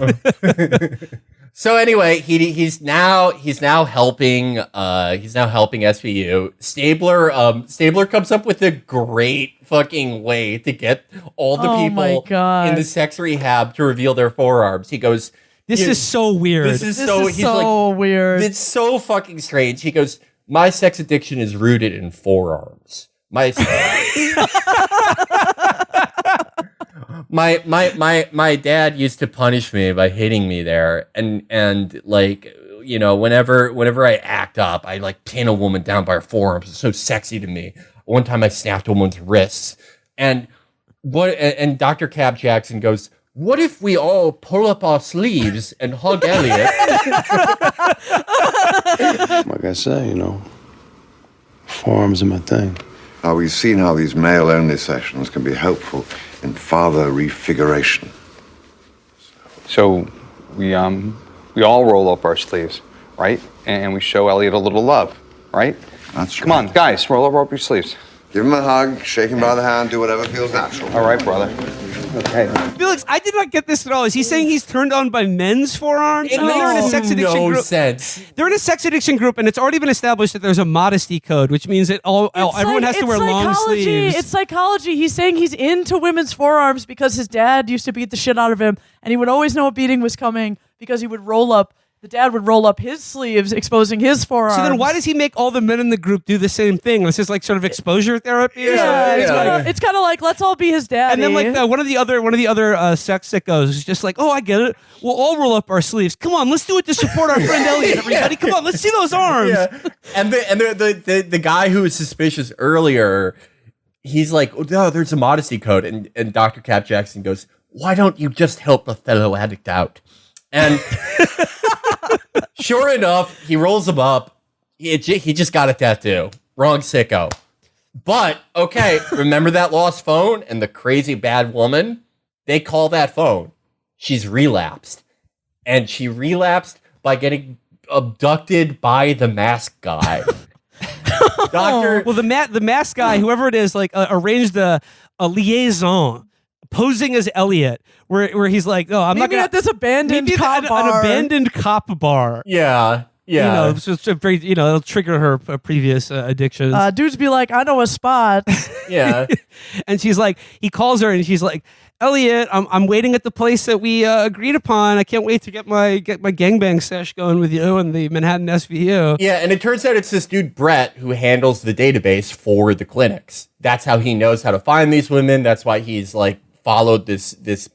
So anyway, he's now helping SVU. Stabler comes up with a great fucking way to get all the people in the sex rehab to reveal their forearms. He goes, This is so weird. This is so weird. It's so fucking strange. He goes, my sex addiction is rooted in forearms. My dad used to punish me by hitting me there, and like whenever I act up, I like pin a woman down by her forearms. It's so sexy to me. One time I snapped a woman's wrists, and Dr. Cap Jackson goes, what if we all pull up our sleeves and hug Elliot? Like I say, forearms are my thing. Now, we've seen how these male-only sessions can be helpful in father refiguration. So we all roll up our sleeves, right? And we show Elliot a little love, right? That's Come on, guys, roll up your sleeves. Give him a hug, shake him by the hand, do whatever feels natural. All right, brother. Okay. Felix, I did not get this at all. Is he saying he's turned on by men's forearms? It they're in a sex addiction group. Sense. They're in a sex addiction group, and it's already been established that there's a modesty code, which means that everyone has to wear long sleeves. It's psychology. He's saying he's into women's forearms because his dad used to beat the shit out of him, and he would always know a beating was coming because he would roll up. The dad would roll up his sleeves, exposing his forearms. So then why does he make all the men in the group do the same thing? This is like sort of exposure therapy? It's kind of like, let's all be his daddy. And then like one of the other sex sickos is just like, oh, I get it. We'll all roll up our sleeves. Come on, let's do it to support our friend Elliot, everybody. Come on, let's see those arms. Yeah. And the guy who was suspicious earlier, he's like, oh, no, there's a modesty code. And Dr. Cap Jackson goes, why don't you just help a fellow addict out? And sure enough, he rolls him up. He just got a tattoo. Wrong sicko. But, okay, remember that lost phone and the crazy bad woman? They call that phone. She's relapsed. And she relapsed by getting abducted by the mask guy. Well, the mask guy, whoever it is, like arranged a liaison posing as Elliot, where he's like, "Oh, I'm not gonna at this abandoned cop bar." An abandoned cop bar." Yeah, Yeah. it's just a very, it'll trigger her previous addictions. Dudes be like, I know a spot. Yeah. And she's like, he calls her and she's like, Elliot, I'm waiting at the place that we agreed upon. I can't wait to get my gangbang sesh going with you and the Manhattan SVU. Yeah, and it turns out it's this dude, Brett, who handles the database for the clinics. That's how he knows how to find these women. That's why he's like followed this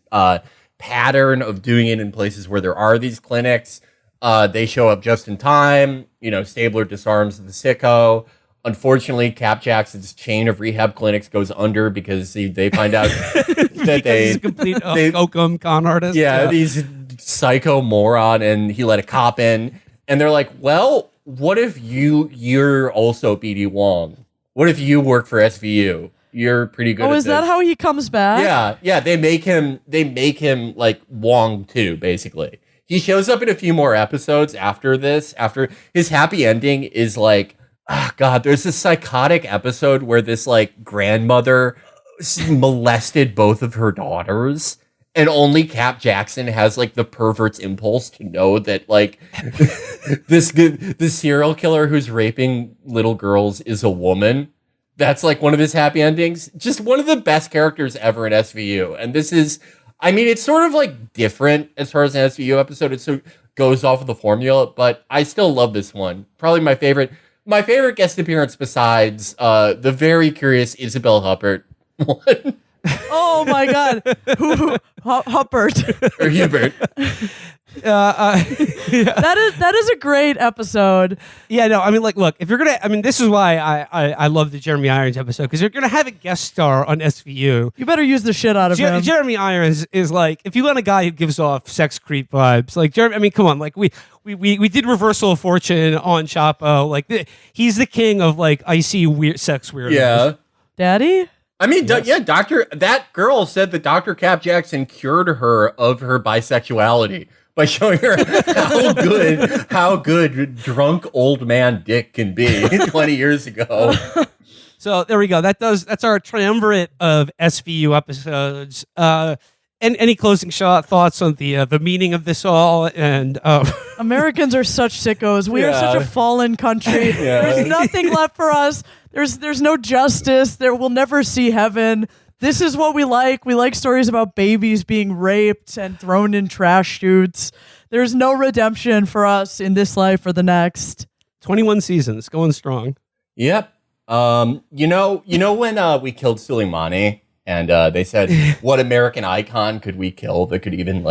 pattern of doing it in places where there are these clinics. They show up just in time. Stabler disarms the sicko. Unfortunately, Cap Jackson's chain of rehab clinics goes under because they find out that he's a complete Oakham con artist. Yeah, he's psycho moron, and he let a cop in. And they're like, well, what if you're also BD Wong? What if you work for SVU? You're pretty good at is this. that how he comes back? Yeah, they make him like Wong too, basically. He shows up in a few more episodes after this. After his happy ending is like, oh God, there's this psychotic episode where this like grandmother molested both of her daughters, and only Cap Jackson has like the pervert's impulse to know that like the serial killer who's raping little girls is a woman. That's like one of his happy endings. Just one of the best characters ever in SVU. And this is, it's sort of like different as far as an SVU episode. It sort of goes off of the formula, but I still love this one. Probably my favorite guest appearance besides the very curious Isabel Huppert one. Oh my God. Huppert. Or Hubert. That is a great episode. Yeah, no, look, if you're gonna, this is why I love the Jeremy Irons episode, because you're gonna have a guest star on SVU. You better use the shit out of him. Jeremy Irons is like, if you want a guy who gives off sex creep vibes, like Jeremy, come on, like we did Reversal of Fortune on Chapo, like he's the king of like icy weird sex weirdos. Yeah, Daddy. That girl said that Dr. Cap Jackson cured her of her bisexuality by showing her how good drunk old man dick can be 20 years ago. So there we go. That's our triumvirate of SVU episodes. And any closing thoughts on the meaning of this all? And Americans are such sickos. We are such a fallen country. There's nothing left for us. There's no justice. We'll never see heaven. This is what we like. We like stories about babies being raped and thrown in trash chutes. There's no redemption for us in this life or the next. 21 seasons, going strong. Yep. When we killed Soleimani and they said, what American icon could we kill that could even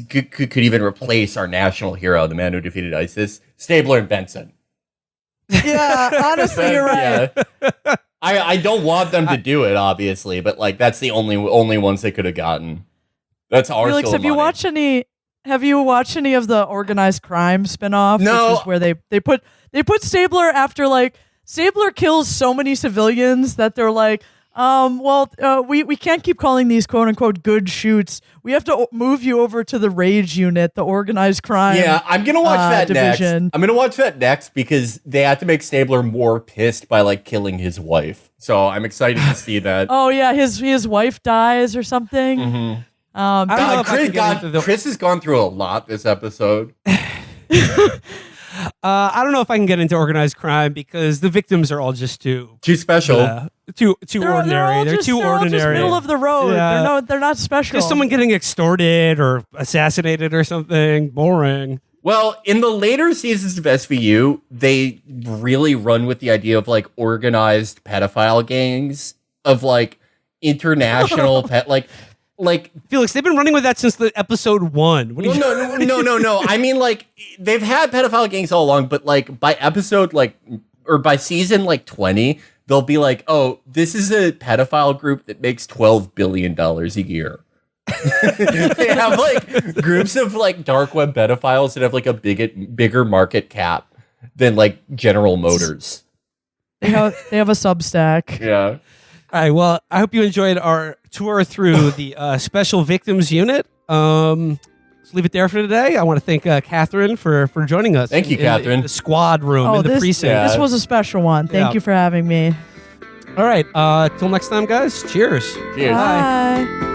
could even replace our national hero, the man who defeated ISIS? Stabler and Benson. Yeah, honestly, you're right. Yeah. I don't want them to do it, obviously, but like that's the only ones they could have gotten. That's our Felix, have you watched any of the organized crime spinoff? No. Which is where they put Stabler after like Stabler kills so many civilians that they're like, we can't keep calling these quote unquote good shoots. We have to move you over to the rage unit, the organized crime. Yeah, I'm gonna watch that division. next. I'm gonna watch that next because they have to make Stabler more pissed by like killing his wife. So I'm excited to see that. Oh yeah, his wife dies or something. Mm-hmm. Chris has gone through a lot this episode. I don't know if I can get into organized crime because the victims are all just too special, too ordinary. They're too ordinary. Just middle of the road. Yeah. They're not special. Just someone getting extorted or assassinated or something. Boring. Well, in the later seasons of SVU, they really run with the idea of like organized pedophile gangs of like international like Felix, they've been running with that since the episode 1. What no. I mean, like they've had pedophile gangs all along, but like by episode or by season 20, they'll be like, oh, this is a pedophile group that makes $12 billion a year. They have like groups of like dark web pedophiles that have like a bigger market cap than like General Motors. They have a Substack. Yeah. All right. Well, I hope you enjoyed our tour through the Special Victims Unit. Let's leave it there for today. I want to thank Catherine for joining us. Thank you, Catherine. In the squad room in the precinct. This was a special one. Thank you for having me. All right. Till next time, guys. Cheers. Cheers. Bye.